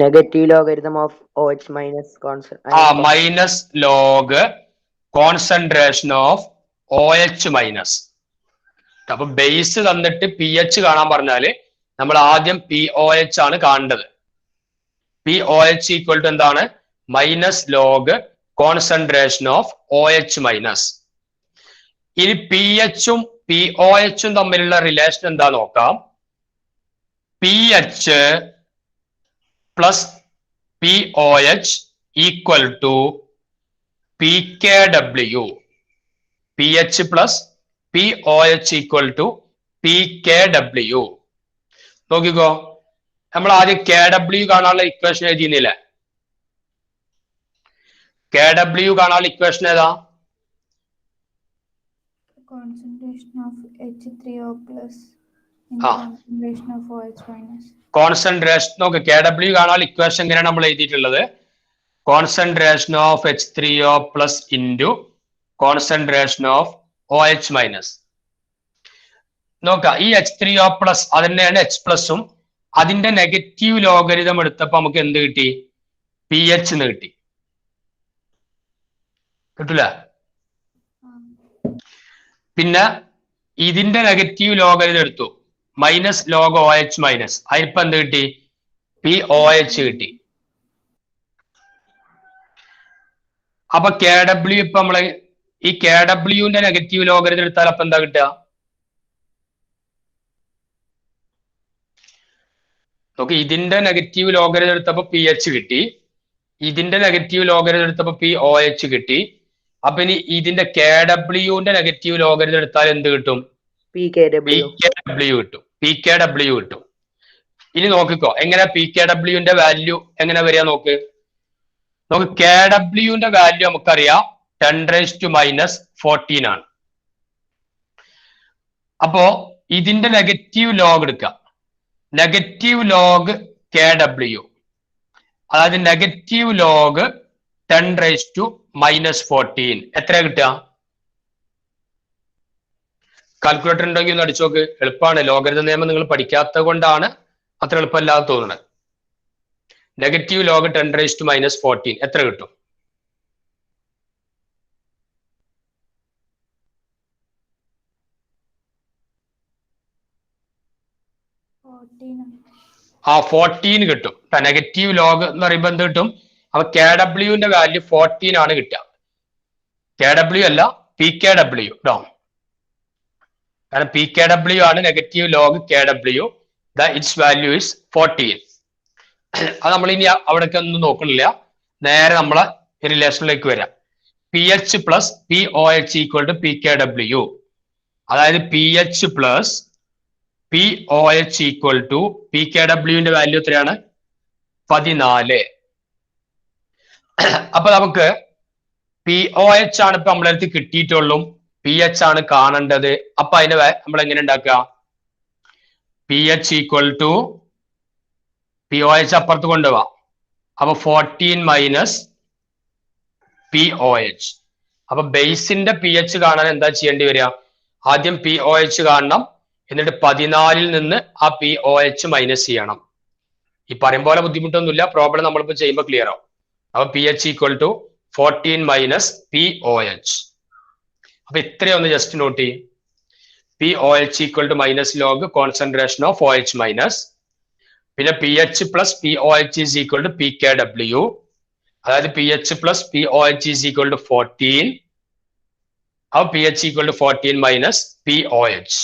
Negative logarithm of OH minus minus log concentration of OH minus. അപ്പൊ ബേസ് തന്നിട്ട് pH കാണാൻ പറഞ്ഞാല് നമ്മൾ ആദ്യം POH ആണ് കാണേണ്ടത്. POH ഈക്വൽ ടു എന്താണ്? Minus log concentration of OH minus. ഇനി pH-ഉം POH-ഉം തമ്മിലുള്ള റിലേഷൻ എന്താ നോക്കാം. pH plus POH equal to PKW. pH plus POH equal to PKW. നോക്കിക്കോ, നമ്മൾ ആദ്യം KW കാണാനുള്ള ഇക്വേഷൻ എഴുതിയിരുന്നില്ലേ? KW കാണാനുള്ള ഇക്വേഷൻ ഏതാ? Concentration of H3O plus in concentration of OH minus. Concentration നോക്ക്, KW കാണാനുള്ള ഇക്വേഷൻ എങ്ങനെയാണ് നമ്മൾ എഴുതിയിട്ടുള്ളത്? Concentration of H3O plus into concentration of OH minus. നോക്കാം, ഈ H3O പ്ലസ് അത് തന്നെയാണ് H പ്ലസും. അതിന്റെ നെഗറ്റീവ് ലോഗരിതം എടുത്തപ്പോ നമുക്ക് എന്ത് കിട്ടി? pH എന്ന് കിട്ടി. കിട്ടൂല? പിന്നെ ഇതിന്റെ നെഗറ്റീവ് ലോഗരിതം എടുത്തു, മൈനസ് ലോഗ് OH മൈനസ്. അതിനിപ്പോ എന്ത് കിട്ടി? POH കിട്ടി. അപ്പൊ KW ഇപ്പൊ നമ്മള് ഈ KWന്റെ നെഗറ്റീവ് ലോഗരിതം എടുത്താൽ അപ്പൊ എന്താ കിട്ടുക? നോക്ക്, ഇതിന്റെ നെഗറ്റീവ് ലോഗരിതം എടുത്തപ്പോ PH കിട്ടി, ഇതിന്റെ നെഗറ്റീവ് ലോഗരിതം എടുത്തപ്പോ POH കിട്ടി. അപ്പൊ ഇനി ഇതിന്റെ KWന്റെ നെഗറ്റീവ് ലോഗരിതം എടുത്താൽ എന്ത് കിട്ടും? PKW. PKW കിട്ടും. PKW കിട്ടും. ഇനി നോക്കിക്കോ, എങ്ങനെ PKWന്റെ വാല്യൂ എങ്ങനെ വരിക നോക്ക്. നമുക്ക് KWന്റെ വാല്യൂ നമുക്കറിയാം 10⁻⁻14 ആണ്. അപ്പോ ഇതിന്റെ നെഗറ്റീവ് ലോഗ് എടുക്കാം. നെഗറ്റീവ് ലോഗ് KW, അതായത് നെഗറ്റീവ് ലോഗ് 10⁻⁻14 എത്ര കിട്ടുക? കാൽക്കുലേറ്റർ ഉണ്ടെങ്കിൽ ഒന്ന് അടിച്ചു നോക്ക്, എളുപ്പമാണ്. ലോഗരിതം നിയമം നിങ്ങൾ പഠിക്കാത്തത് കൊണ്ടാണ് അത്ര എളുപ്പമല്ലാതെ തോന്നുന്നത്. നെഗറ്റീവ് ലോഗ് 10⁻⁻14 എത്ര കിട്ടും? ആ 14 കിട്ടും. നെഗറ്റീവ് ലോഗ് എന്ന് പറയുമ്പോൾ എന്ത് കിട്ടും? അപ്പൊ KWന്റെ വാല്യൂ 14 ആണ് കിട്ടുക. KW അല്ല, PKW കേട്ടോ. കാരണം PKW ആണ് negative log KW. It's value is 14. അത് നമ്മൾ ഇനി അവിടേക്ക് ഒന്നും നോക്കണില്ല, നേരെ നമ്മളെ റിലേഷനിലേക്ക് വരാം. PH plus POH equal to PKW. അതായത് PH plus POH equal to PKWന്റെ വാല്യൂ എത്രയാണ്? 14. അപ്പൊ നമുക്ക് POH ആണ് ഇപ്പൊ നമ്മളെ അടുത്ത് കിട്ടിയിട്ടുള്ളൂ, PH ആണ് കാണേണ്ടത്. അപ്പൊ അതിനെ നമ്മൾ എങ്ങനെ ഉണ്ടാക്കുക? PH ഈക്വൽ ടു POH അപ്പുറത്ത് കൊണ്ടുപോവാം. അപ്പൊ 14 മൈനസ് POH. അപ്പൊ ബേസിന്റെ PH കാണാൻ എന്താ ചെയ്യേണ്ടി വരിക? ആദ്യം POH കാണണം, എന്നിട്ട് 14 നിന്ന് ആ POH മൈനസ് ചെയ്യണം. ഈ പറയും പോലെ ബുദ്ധിമുട്ടൊന്നുമില്ല, പ്രോബ്ലം നമ്മളിപ്പോ ചെയ്യുമ്പോൾ ക്ലിയർ ആവും. അപ്പൊ PH equal to 14 minus POH. അപ്പൊ ഇത്രയൊന്ന് ജസ്റ്റ് നോട്ട് ചെയ്യും. POH equal to minus log concentration of OH minus, പിന്നെ PH plus POH is equal to PKW. അതായത് PH plus POH is equal to 14. അപ്പൊ PH equal to 14 minus POH.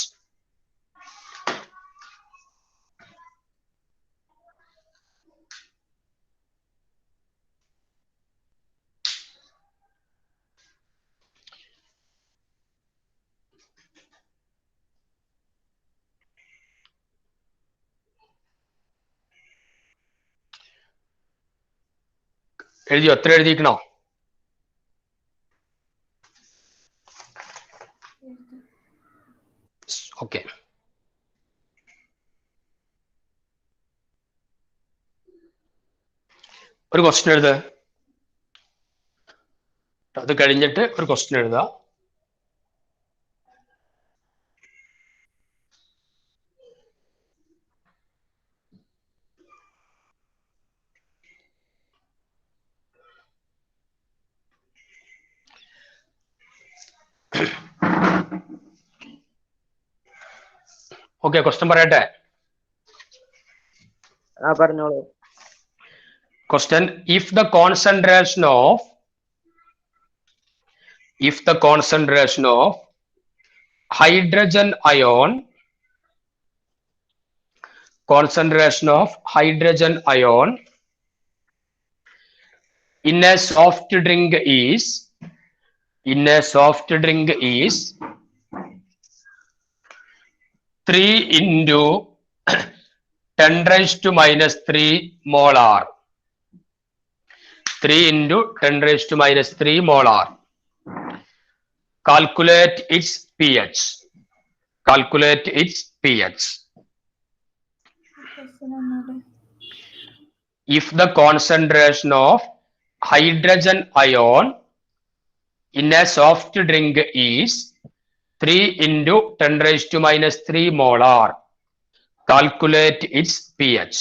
എഴുതിയോ? എത്ര എഴുതിക്കണോ? Okay. ഒരു question എഴുത, അത് കഴിഞ്ഞിട്ട് ഒരു ക്വസ്റ്റ്യൻ എഴുതാ. ഓക്കെ, ക്വസ്റ്റ്യൻ പറയട്ടെ. പറഞ്ഞോളൂ. Question: if the concentration of hydrogen ion in a soft drink is 3 into 10⁻³ molar. 3 into 10⁻³ molar. Calculate its pH. If the concentration of hydrogen ion in a soft drink is 3 into 10⁻³ molar, calculate its pH.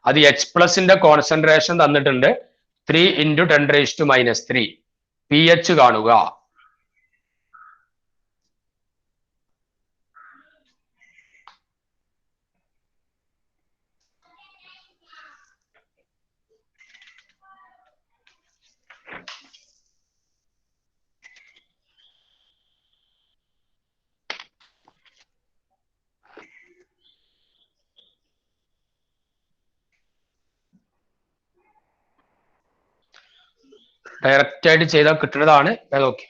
അത് H+ന്റെ concentration തന്നിട്ടുണ്ട് 3 into 10⁻³ pH കാണുക. Direct ആയിട്ട് ചെയ്താൽ കിട്ടുന്നതാണ്. Okay,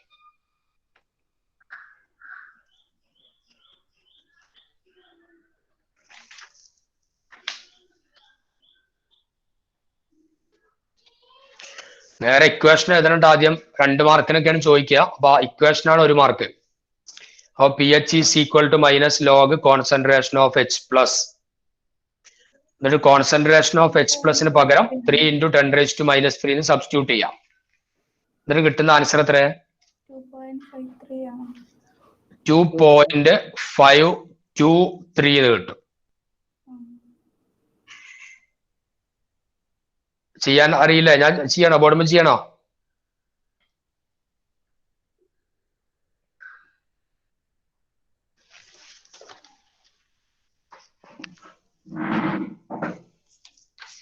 നേരെ equation എഴുതേണ്ട. ആദ്യം 2 മാർക്കിനൊക്കെയാണ് ചോദിക്കുക. അപ്പൊ ഇക്വേഷനാണ് 1 മാർക്ക്. അപ്പൊ P H is equal to minus log concentration of H plus. എന്നിട്ട് കോൺസെൻട്രേഷൻ ഓഫ് എച്ച് പ്ലസിന് പകരം 3 × 10⁻³ എന്ന് സബ്സ്റ്റിറ്റ്യൂട്ട് ചെയ്യാം. എന്നിട്ട് കിട്ടുന്ന ആൻസർ എത്ര? 2.53 ആണ്. 2.523 എന്ന് കിട്ടും. ചെയ്യാൻ അറിയില്ല, ഞാൻ ചെയ്യണോ? ബോർഡുമ്പോൾ ചെയ്യണോ?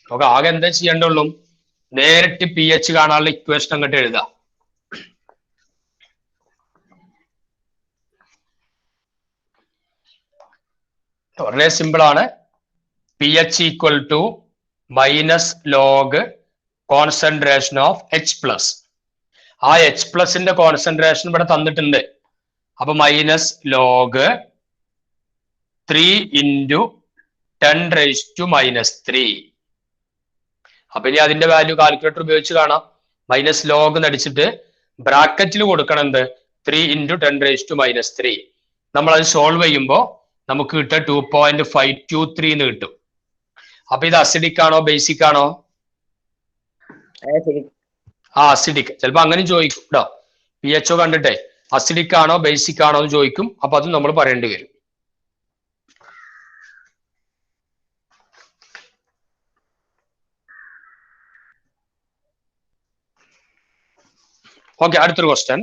നമുക്ക് ആകെ എന്താ ചെയ്യേണ്ടുള്ളൂ? നേരിട്ട് പി എച്ച് കാണാനുള്ള ഇക്വേഷൻ അങ്ങോട്ട് എഴുതാം. വളരെ സിമ്പിൾ ആണ്. P H equal to minus log concentration of H plus. ആ എച്ച് പ്ലസിന്റെ കോൺസെൻട്രേഷൻ ഇവിടെ തന്നിട്ടുണ്ട്. അപ്പൊ മൈനസ് ലോഗ് 3 × 10⁻³ അപ്പൊ ഇനി അതിന്റെ വാല്യൂ കാൽക്കുലേറ്റർ ഉപയോഗിച്ച് കാണാം. മൈനസ് ലോഗ് നടിച്ചിട്ട് ബ്രാക്കറ്റിൽ കൊടുക്കണം എന്ത്? 3 × 10⁻³ നമ്മൾ അത് സോൾവ് ചെയ്യുമ്പോൾ നമുക്ക് കിട്ടുക 2.523 എന്ന് കിട്ടും. അപ്പൊ ഇത് അസിഡിക് ആണോ ബേസിക് ആണോ? അസിഡിക്. ചിലപ്പോ അങ്ങനെ ചോദിക്കും കേട്ടോ. പി എച്ച് ഒ കണ്ടിട്ടെ അസിഡിക് ആണോ ബേസിക് ആണോ എന്ന് ചോദിക്കും. അപ്പൊ അത് നമ്മൾ പറയേണ്ടി വരും. ഓക്കെ, അടുത്തൊരു question.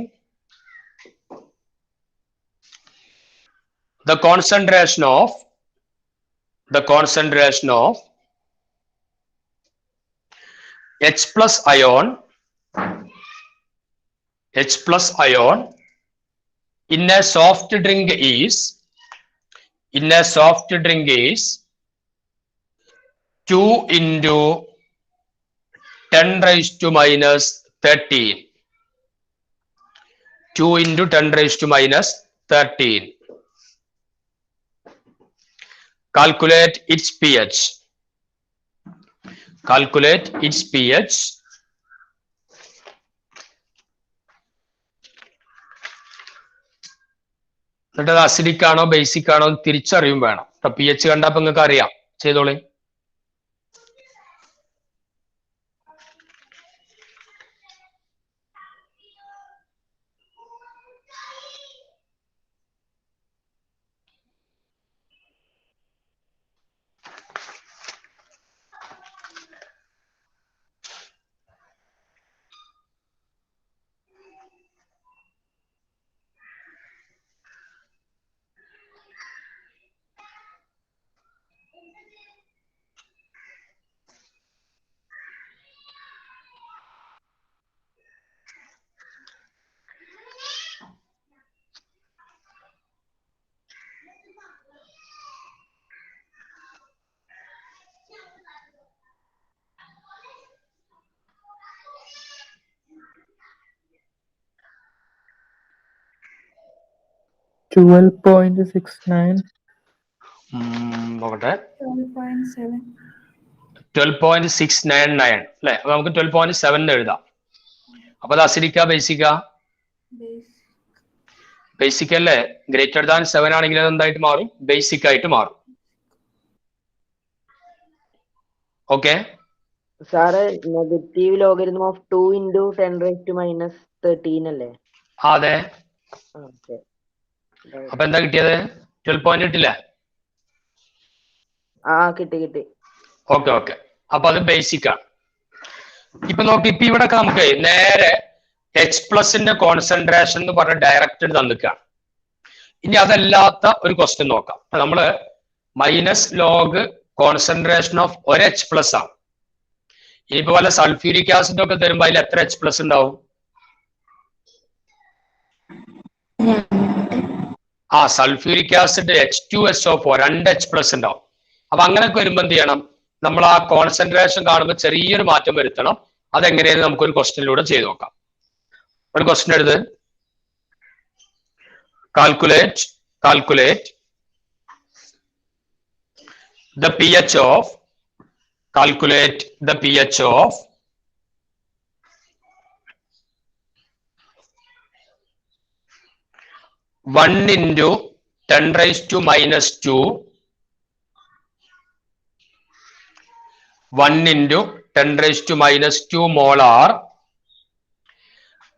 The concentration of H plus ion in a soft drink is 2 × 10⁻13. 2 × 10⁻13. Calculate its pH. എന്നിട്ട് അത് അസിഡിക് ആണോ ബേസിക് ആണോ എന്ന് തിരിച്ചറിയും വേണം. പി എച്ച് കണ്ടപ്പോ നിങ്ങൾക്ക് അറിയാം. ചെയ്തോളി. നോക്കട്ടെ. 12.699 അല്ലെ? അപ്പൊ നമുക്ക് 12.7 എന്ന് എഴുതാം. അപ്പൊ അത് അസിഡിക്കാ ബേസിക്കാ? ബേസിക് അല്ലേ? >7 ആണെങ്കിൽ അത് എന്തായിട്ട് മാറും? ബേസിക് ആയിട്ട് മാറും. Okay sir negative logarithm of 2 × 10⁻13 അല്ലേ? അതെ. അപ്പൊ എന്താ കിട്ടിയത്? 12 കിട്ടില്ല? കിട്ടി. ഓക്കെ. അപ്പൊ അത് ബേസിക് ആണ്. ഇപ്പൊ നോക്കി, ഇപ്പൊ ഇവിടെ നമുക്ക് നേരെ എച്ച് പ്ലസിന്റെ കോൺസെൻട്രേഷൻ എന്ന് പറഞ്ഞ ഡയറക്റ്റ് തന്നിക്കാണ്. ഇനി അതല്ലാത്ത ഒരു ക്വസ്റ്റ്യൻ നോക്കാം. നമ്മള് മൈനസ് ലോഗ് കോൺസെൻട്രേഷൻ ഓഫ് ഒരു എച്ച് പ്ലസ് ആണ്. ഇനിയിപ്പോ വല്ല സൾഫ്യൂരിക് ആസിഡ് ഒക്കെ തരുമ്പോ അതിൽ എത്ര എച്ച് പ്ലസ് ഉണ്ടാവും? Sulphuric acid H2SO4 2 H plus ഉണ്ടാവും. അപ്പൊ അങ്ങനെയൊക്കെ വരുമ്പോ എന്ത് ചെയ്യണം? നമ്മൾ ആ കോൺസെൻട്രേഷൻ കാണുമ്പോൾ ചെറിയൊരു മാറ്റം വരുത്തണം. അതെങ്ങനെയെന്ന് നമുക്കൊരു ക്വസ്റ്റ്യനിലൂടെ ചെയ്ത് നോക്കാം. ഒരു ക്വസ്റ്റ്യൻ എഴുത്. Calculate the pH of 1 into 10 raised to minus 2 1 into 10 raised to minus 2 molar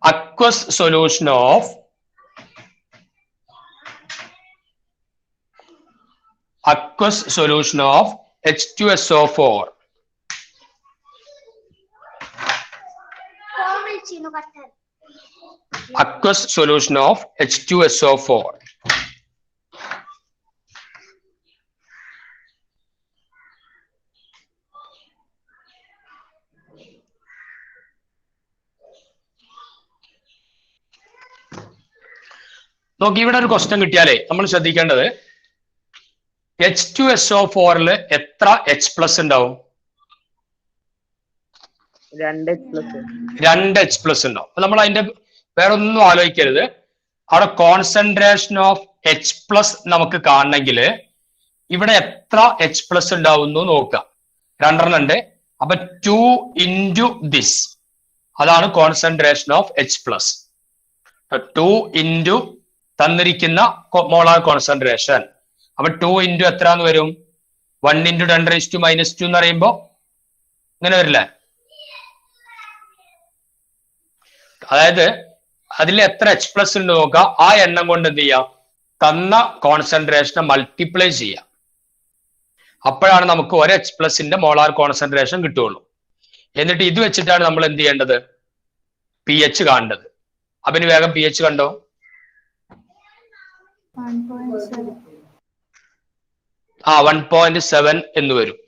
aqueous solution of H2SO4. Aqueous solution of H2SO4. നോക്കി ഇവിടെ ഒരു ക്വസ്റ്റ്യൻ കിട്ടിയാലേ നമ്മൾ ശ്രദ്ധിക്കേണ്ടത് H2SO4 എത്ര H+ ഉണ്ടാവും? 2 H+ ഉണ്ടാവും. അപ്പൊ നമ്മൾ അതിന്റെ വേറെ ഒന്നും ആലോചിക്കരുത്. അവിടെ കോൺസെൻട്രേഷൻ ഓഫ് H+ നമുക്ക് കാണണമെങ്കിൽ ഇവിടെ എത്ര H+ ഉണ്ടാവുന്നു നോക്കുക. 2 ഉണ്ട്. അപ്പൊ 2 into this, അതാണ് കോൺസെൻട്രേഷൻ ഓഫ് H+. 2 into തന്നിരിക്കുന്ന മോളാർ കോൺസെൻട്രേഷൻ. അപ്പൊ 2 into എത്രന്ന് വരും? 1 into 10 raised to minus 2 എന്ന് പറയുമ്പോ ഇങ്ങനെ വരില്ലേ? അതായത് അതിൽ എത്ര H+ ഉണ്ട് നോക്കുക. ആ എണ്ണം കൊണ്ട് എന്ത് ചെയ്യാം? തന്ന കോൺസെൻട്രേഷനെ മൾട്ടിപ്ലൈ ചെയ്യാം. അപ്പോഴാണ് നമുക്ക് ഒരു H+ന്റെ മോളാർ കോൺസെൻട്രേഷൻ കിട്ടുള്ളൂ. എന്നിട്ട് ഇത് വെച്ചിട്ടാണ് നമ്മൾ എന്ത് ചെയ്യേണ്ടത്? pH കാണേണ്ടത്. അപ്പൊ ഇനി വേഗം pH കണ്ടോ. 1.7 എന്ന് വരും.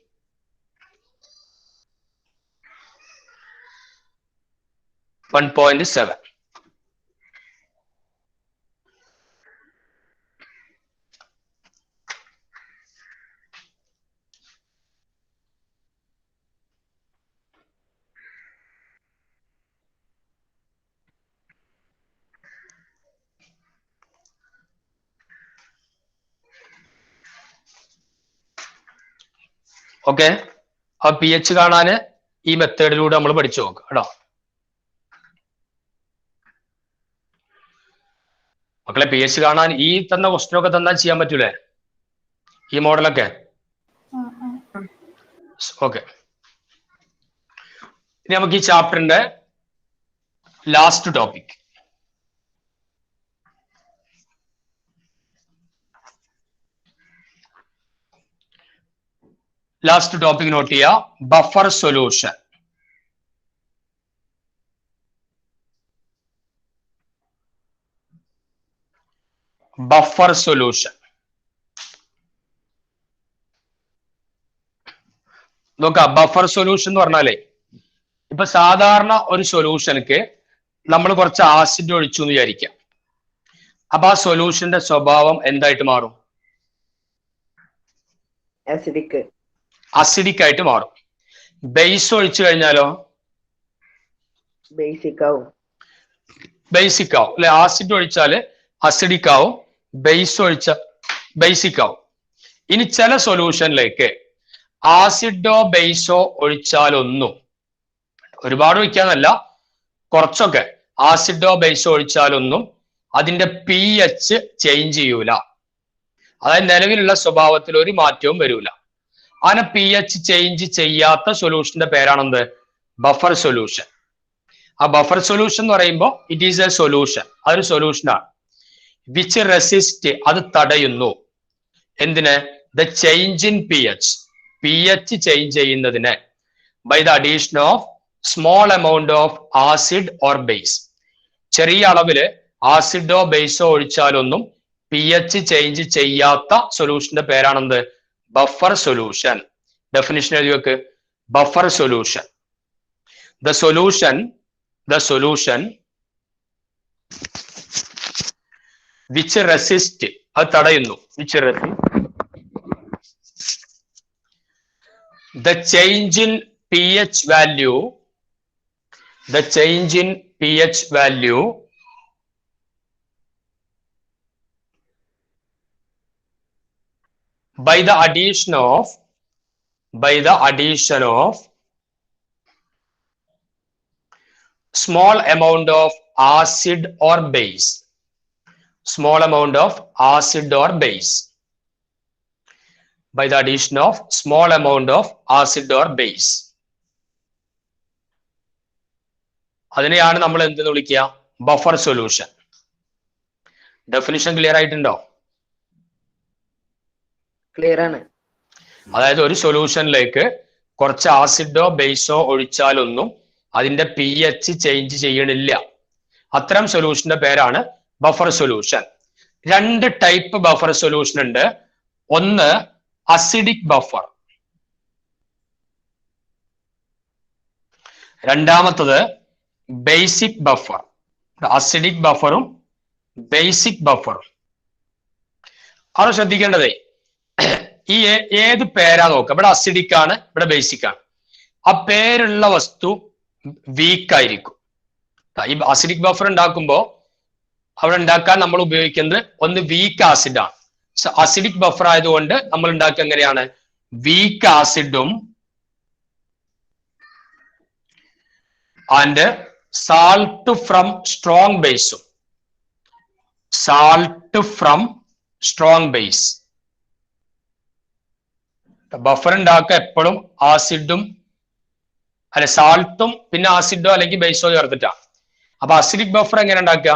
ഓക്കെ. ആ pH കാണാന് ഈ മെത്തേഡിലൂടെ നമ്മൾ പഠിച്ചു നോക്കുക കേട്ടോ. മക്കളെ pH കാണാൻ ഈ തന്ന ക്വസ്റ്റ്യൻ ഒക്കെ തന്നാൽ ചെയ്യാൻ പറ്റൂലേ ഈ മോഡലൊക്കെ? ഓക്കെ. ഇനി നമുക്ക് ഈ ചാപ്റ്ററിന്റെ ലാസ്റ്റ് ടോപ്പിക് നോട്ട് ചെയ്യുക. Buffer solution. നോക്കാം. ബഫർ സൊല്യൂഷൻ എന്ന് പറഞ്ഞാലേ ഇപ്പൊ സാധാരണ ഒരു സൊല്യൂഷനക്ക് നമ്മൾ കുറച്ച് ആസിഡ് ഒഴിച്ചു എന്ന് വിചാരിക്കാം. അപ്പൊ ആ സൊല്യൂഷന്റെ സ്വഭാവം എന്തായിട്ട് മാറും? അസിഡിക് ആയിട്ട് മാറും. ബേസ് ഒഴിച്ചു കഴിഞ്ഞാലോ ബേസിക് ആവും അല്ലെ? ആസിഡ് ഒഴിച്ചാല് അസിഡിക് ആവും, ബേസ് ഒഴിച്ച ബേസിക് ആവും. ഇനി ചില സൊല്യൂഷനിലേക്ക് ആസിഡോ ബേസോ ഒഴിച്ചാലൊന്നും, ഒരുപാട് ഒഴിക്കാന്നല്ല, കുറച്ചൊക്കെ ആസിഡോ ബേസോ ഒഴിച്ചാലൊന്നും അതിന്റെ pH ചേഞ്ച് ചെയ്യൂല. അതായത് നിലവിലുള്ള സ്വഭാവത്തിൽ ഒരു മാറ്റവും വരൂല. അങ്ങനെ pH ചേഞ്ച് ചെയ്യാത്ത സൊല്യൂഷന്റെ പേരാണെന്ത്? Buffer solution. ആ ബഫർ സൊല്യൂഷൻ എന്ന് പറയുമ്പോൾ ഇറ്റ് ഈസ് എ സൊല്യൂഷൻ, അതൊരു സൊല്യൂഷനാണ്. വിച്ച് റെസിസ്റ്റ്, അത് തടയുന്നു. എന്തിന്? The change in pH change ചെയ്യുന്നതിന് by the addition of small amount of acid or base. ചെറിയ അളവില് ആസിഡോ ബേസോ ഒഴിച്ചാലൊന്നും pH ചേഞ്ച് ചെയ്യാത്ത സൊല്യൂഷന്റെ പേരാണെന്ത്? Buffer solution. ഡെഫിനിഷൻ എഴുതി വെക്ക്. Buffer solution. The solution which resist, അത് തടയുന്നു. Which resist the change in pH value by the addition of small amount of acid or base. Small amount of acid or base. By the addition of small amount of acid or base. അതിനെയാണ് നമ്മൾ എന്തെന്ന് വിളിക്കുക? Buffer solution. Definition clear ആയിട്ടുണ്ടോ? Clear ആണ്. അതായത് ഒരു സൊല്യൂഷനിലേക്ക് കുറച്ച് ആസിഡോ ബേസോ ഒഴിച്ചാലൊന്നും അതിന്റെ pH ചേഞ്ച് ചെയ്യണില്ല. അത്തരം സൊല്യൂഷന്റെ പേരാണ് ബഫർ സൊല്യൂഷൻ. രണ്ട് ടൈപ്പ് ബഫർ സൊല്യൂഷൻ ഉണ്ട്. ഒന്ന് അസിഡിക് ബഫർ, രണ്ടാമത്തത് ബേസിക് ബഫർ. അസിഡിക് ബഫറും ബേസിക് ബഫറും ആണ് ശ്രദ്ധിക്കേണ്ടതേ. ഈ ഏത് പേരാ നോക്കുക. ഇവിടെ അസിഡിക് ആണ്, ഇവിടെ ബേസിക് ആണ്. ആ പേരുള്ള വസ്തു വീക്ക് ആയിരിക്കും. ഈ അസിഡിക് ബഫർ ഉണ്ടാക്കുമ്പോൾ അവിടെ ഉണ്ടാക്കാൻ നമ്മൾ ഉപയോഗിക്കുന്നത് ഒന്ന് വീക്ക് ആസിഡ് ആണ്. അസിഡിക് ബഫർ ആയതുകൊണ്ട് നമ്മൾ ഉണ്ടാക്കുക എങ്ങനെയാണ്? വീക്ക് ആസിഡും ആൻഡ് സാൾട്ട് ഫ്രം സ്ട്രോങ് ബേസും. Salt from strong base. Buffer ഉണ്ടാക്കുക എപ്പോഴും ആസിഡും അല്ലെ സാൾട്ടും പിന്നെ ആസിഡോ അല്ലെങ്കിൽ ബേസോ ചേർത്തിട്ടാ. അപ്പൊ അസിഡിക് ബഫർ എങ്ങനെ ഉണ്ടാക്കുക?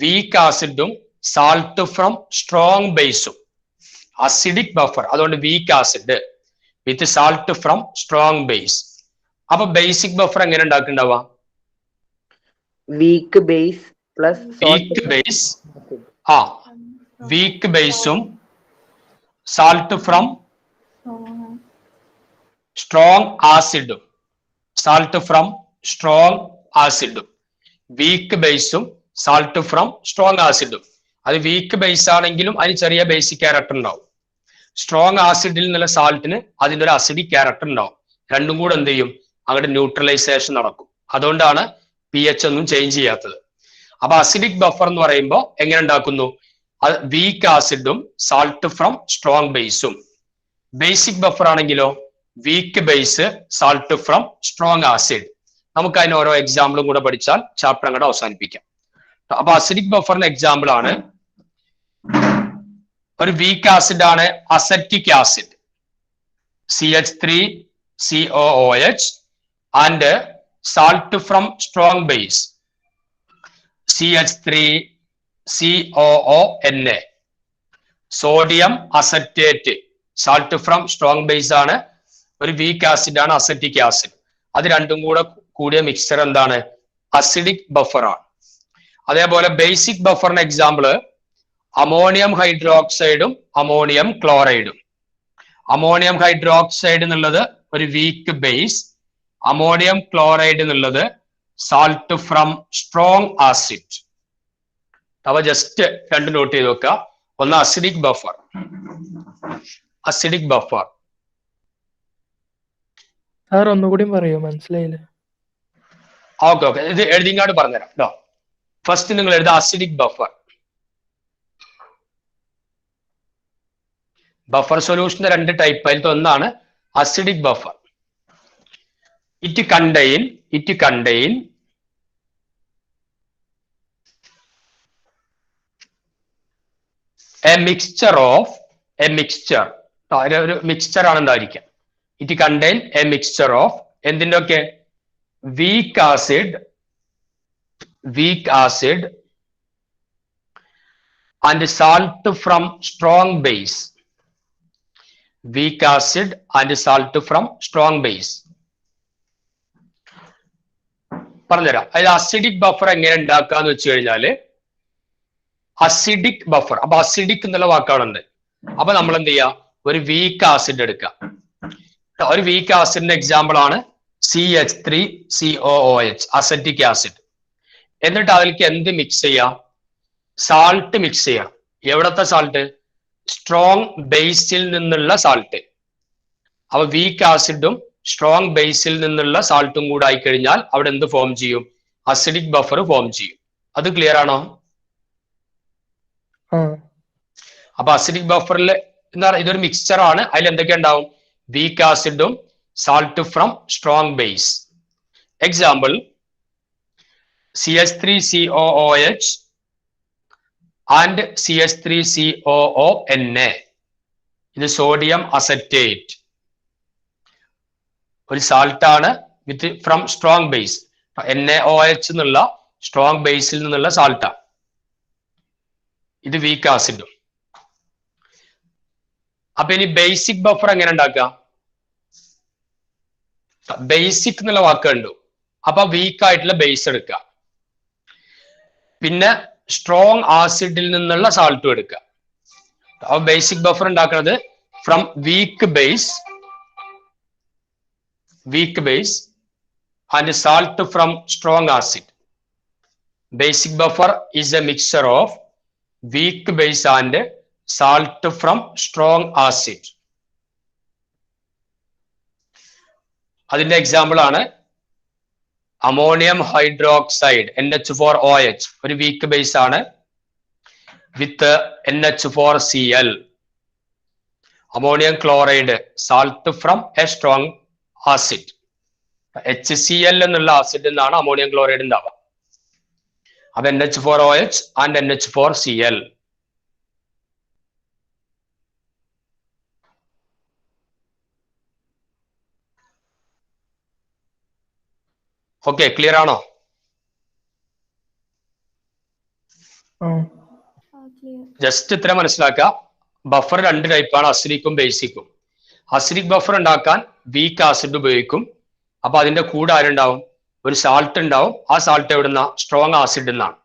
വീക്ക് ആസിഡും സാൾട്ട് ഫ്രം സ്ട്രോങ് ബേസും. അസിഡിക് ബഫർ, അതുകൊണ്ട് weak acid with salt from strong base. അപ്പൊ ബേസിക് ബഫർ എങ്ങനെ ഉണ്ടാക്കുന്നുണ്ടാവുക? Weak base plus weak base, weak ബേസും സാൾട്ട് ഫ്രം സ്ട്രോങ് ആസിഡും. സാൾട്ട് ഫ്രം സ്ട്രോങ് ആസിഡും. വീക്ക് ബേസും സാൾട്ട് ഫ്രം സ്ട്രോങ് ആസിഡും. അത് വീക്ക് ബേസ് ആണെങ്കിലും അതിന് ചെറിയ ബേസിക് ക്യാരക്ടർ ഉണ്ടാവും. സ്ട്രോങ് ആസിഡിൽ നിന്നുള്ള സാൾട്ടിന് അതിൻ്റെ ഒരു അസിഡിക് ക്യാരക്ടർ ഉണ്ടാവും. രണ്ടും കൂടെ എന്ത് ചെയ്യും? അങ്ങോട്ട് ന്യൂട്രലൈസേഷൻ നടക്കും. അതുകൊണ്ടാണ് pH ഒന്നും ചേഞ്ച് ചെയ്യാത്തത്. അപ്പൊ അസിഡിക് ബഫർ എന്ന് പറയുമ്പോൾ എങ്ങനെ ഉണ്ടാക്കുന്നു? വീക്ക് ആസിഡും സാൾട്ട് ഫ്രം സ്ട്രോങ് ബേസും. ബേസിക് ബഫർ ആണെങ്കിലോ weak base salt from strong acid. നമുക്ക് അതിന് ഓരോ എക്സാമ്പിളും കൂടെ പഠിച്ചാൽ ചാപ്റ്റർ അങ്ങോട്ട് അവസാനിപ്പിക്കാം. അപ്പൊ അസിഡിക് ബഫറിന് എക്സാമ്പിൾ ആണ് ഒരു വീക്ക് ആസിഡ് ആണ് acetic acid CH3COOH and salt from strong base CH3COONA. Sodium acetate salt from strong base ആണ്, ഒരു വീക്ക് ആസിഡ് ആണ് അസറ്റിക് ആസിഡ്. അത് രണ്ടും കൂടെ കൂടിയ മിക്സ്ചർ എന്താണ്? അസിഡിക് ബഫർ ആണ്. അതേപോലെ ബേസിക് ബഫറിന് എക്സാമ്പിള് അമോണിയം ഹൈഡ്രോക്സൈഡും അമോണിയം ക്ലോറൈഡും. അമോണിയം ഹൈഡ്രോക്സൈഡ് എന്നുള്ളത് ഒരു വീക്ക് ബേസ്, അമോണിയം ക്ലോറൈഡ് എന്നുള്ളത് സാൾട്ട് ഫ്രം സ്ട്രോങ് ആസിഡ്. അവ ജസ്റ്റ് രണ്ട് നോട്ട് ചെയ്ത് വെക്കുക. ഒന്ന് acidic buffer, acidic buffer. Sir ഒന്നുകൂടി പറയോ? മനസ്സിലായില്ല. ഓക്കെ ഓക്കെ, ഇത് എഴുതിങ്ങാട് പറഞ്ഞുതരാം കേട്ടോ. ഫസ്റ്റ് നിങ്ങൾ എഴുതുക അസിഡിക് ബഫർ. ബഫർ സൊല്യൂഷന്റെ രണ്ട് ടൈപ്പ്, അതിലത്തെ ഒന്നാണ് acidic buffer. It contain A mixture ഒരു മിക്സ്ചർ ആണ് എന്തായിരിക്കാം. It contain A mixture of എന്തിന്റെ ഒക്കെ? Weak acid and salt from strong base. Weak acid and salt from strong base. പറഞ്ഞുതരാം. അതായത് അസിഡിക് ബഫർ എങ്ങനെ ഉണ്ടാക്കാന്ന് വെച്ച് കഴിഞ്ഞാല് അസിഡിക് ബഫർ, അപ്പൊ അസിഡിക് എന്നുള്ള വാക്കാണുണ്ട്. അപ്പൊ നമ്മൾ എന്ത് ചെയ്യുക? ഒരു വീക്ക് ആസിഡ് എടുക്കുക. ഒരു വീക്ക് ആസിഡിന്റെ എക്സാമ്പിൾ ആണ് CH3COOH അസറ്റിക് ആസിഡ്. എന്നിട്ട് അതിലേക്ക് എന്ത് മിക്സ് ചെയ്യാം? സാൾട്ട് മിക്സ് ചെയ്യണം. എവിടത്തെ സാൾട്ട്? സ്ട്രോങ് ബേസിൽ നിന്നുള്ള സാൾട്ട്. അപ്പൊ വീക്ക് ആസിഡും സ്ട്രോങ് ബേസിൽ നിന്നുള്ള സാൾട്ടും കൂടെ ആയി കഴിഞ്ഞാൽ അവിടെ എന്ത് ഫോം ചെയ്യും? അസിഡിക് ബഫർ ഫോം ചെയ്യും. അത് ക്ലിയർ ആണോ? അപ്പൊ അസിഡിക് ബഫറിൽ എന്താ പറയുക, ഇതൊരു മിക്സ്ചർ ആണ്. അതിൽ എന്തൊക്കെ ഉണ്ടാവും? വീക്ക് ആസിഡും salt from strong base. Example CH3COOH and CH3COONA. ഇത് സോഡിയം അസറ്റേറ്റ്, ഒരു സാൾട്ട് ആണ് with from strong base. NaOH എന്നുള്ള സ്ട്രോങ് ബേസിൽ നിന്നുള്ള സാൾട്ടാണ്. ഇത് വീക്ക് ആസിഡും. അപ്പൊ ഇനി ബേസിക് ബഫർ എങ്ങനെ ഉണ്ടാക്കുക? ബേസിക് എന്നുള്ള വാക്ക് കണ്ടു. അപ്പൊ വീക്ക് ആയിട്ടുള്ള ബേസ് എടുക്കുക, പിന്നെ സ്ട്രോങ് ആസിഡിൽ നിന്നുള്ള സാൾട്ടും എടുക്കുക. അപ്പൊ ബേസിക് ബഫർ ഉണ്ടാക്കുന്നത് from weak base and salt from strong acid. Basic buffer is a mixture of weak base and salt from strong acid. അതിന്റെ എക്സാമ്പിൾ ആണ് അമോണിയം ഹൈഡ്രോക്സൈഡ് NH4OH, ഒരു വീക്ക് ബേസ് ആണ് വിത്ത് NH4Cl. Ammonium chloride salt from A strong acid. HCl എന്നുള്ള acid എന്നാണ് ammonium chloride ഉണ്ടാവുക. അപ്പൊ NH4OH and NH4Cl. Okay, clear ആണോ? Just ഇത്ര മനസ്സിലാക്കുക. ബഫർ രണ്ട് ടൈപ്പാണ്, അസിഡിക്കും ബേസിക്കും. അസിഡിക് ബഫർ ഉണ്ടാക്കാൻ വീക്ക് ആസിഡ് ഉപയോഗിക്കും. അപ്പൊ അതിന്റെ കൂടെ ആരുണ്ടാവും? ഒരു സാൾട്ട് ഉണ്ടാവും. ആ സാൾട്ട് എവിടുന്ന? സ്ട്രോങ് ആസിഡ് എന്നാണ്.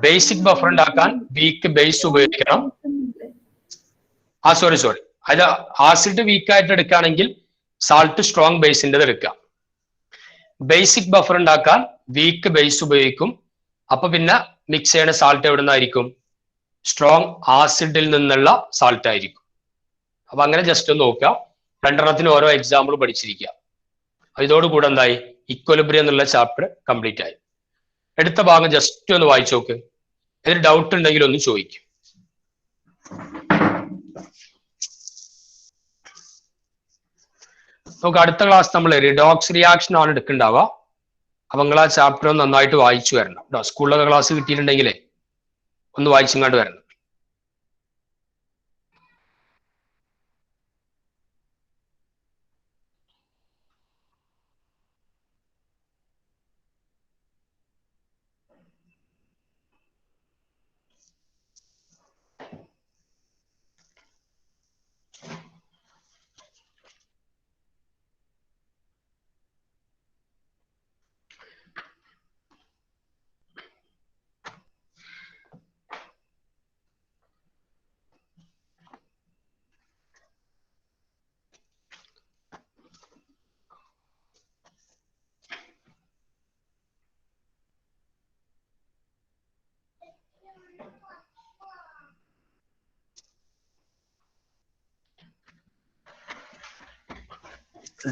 ബേസിക് ബഫർ ഉണ്ടാക്കാൻ വീക്ക് ബേസ് ഉപയോഗിക്കണം. സോറി അത് ആസിഡ് വീക്ക് ആയിട്ട് എടുക്കുകയാണെങ്കിൽ സാൾട്ട് സ്ട്രോങ് ബേസിൻ്റെത് എടുക്കുക. ബേസിക് ബഫർ ഉണ്ടാക്കാൻ വീക്ക് ബേസ് ഉപയോഗിക്കും. അപ്പൊ പിന്നെ മിക്സ് ചെയ്യുന്ന സാൾട്ട് എവിടുന്നായിരിക്കും? സ്ട്രോങ് ആസിഡിൽ നിന്നുള്ള സാൾട്ട് ആയിരിക്കും. അപ്പൊ അങ്ങനെ ജസ്റ്റ് ഒന്ന് നോക്കുക. രണ്ടെണ്ണത്തിന് ഓരോ എക്സാമ്പിൾ പഠിച്ചിരിക്കുക. ഇതോടുകൂടെ എന്തായി? ഇക്വലിബ്രിയം എന്നുള്ള ചാപ്റ്റർ കംപ്ലീറ്റ് ആയി. എടുത്ത ഭാഗം ജസ്റ്റ് ഒന്ന് വായിച്ചു നോക്ക്. ഇതിൽ ഡൗട്ട് ഉണ്ടെങ്കിൽ ഒന്ന് ചോദിക്കും. നമുക്ക് അടുത്ത ക്ലാസ് നമ്മൾ റിഡോക്സ് റിയാക്ഷൻ ആണ് എടുക്കുന്നുണ്ടാവുക. അപ്പൊ നിങ്ങൾ ആ ചാപ്റ്റർ ഒന്ന് നന്നായിട്ട് വായിച്ചു വരണം കേട്ടോ. സ്കൂളിലൊക്കെ ക്ലാസ് കിട്ടിയിട്ടുണ്ടെങ്കിലേ ഒന്ന് വായിച്ചിങ്ങാണ്ട് വരണം.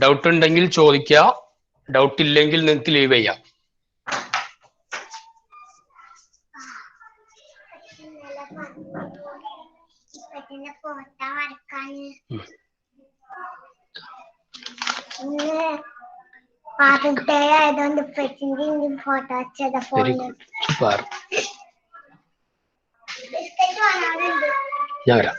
ഡൗട്ട് ഉണ്ടെങ്കിൽ ചോദിക്കുക. ഡൗട്ട് ഇല്ലെങ്കിൽ നിങ്ങൾക്ക് ലീവ് ചെയ്യാം. Very good, super. ഞാൻ വരാം.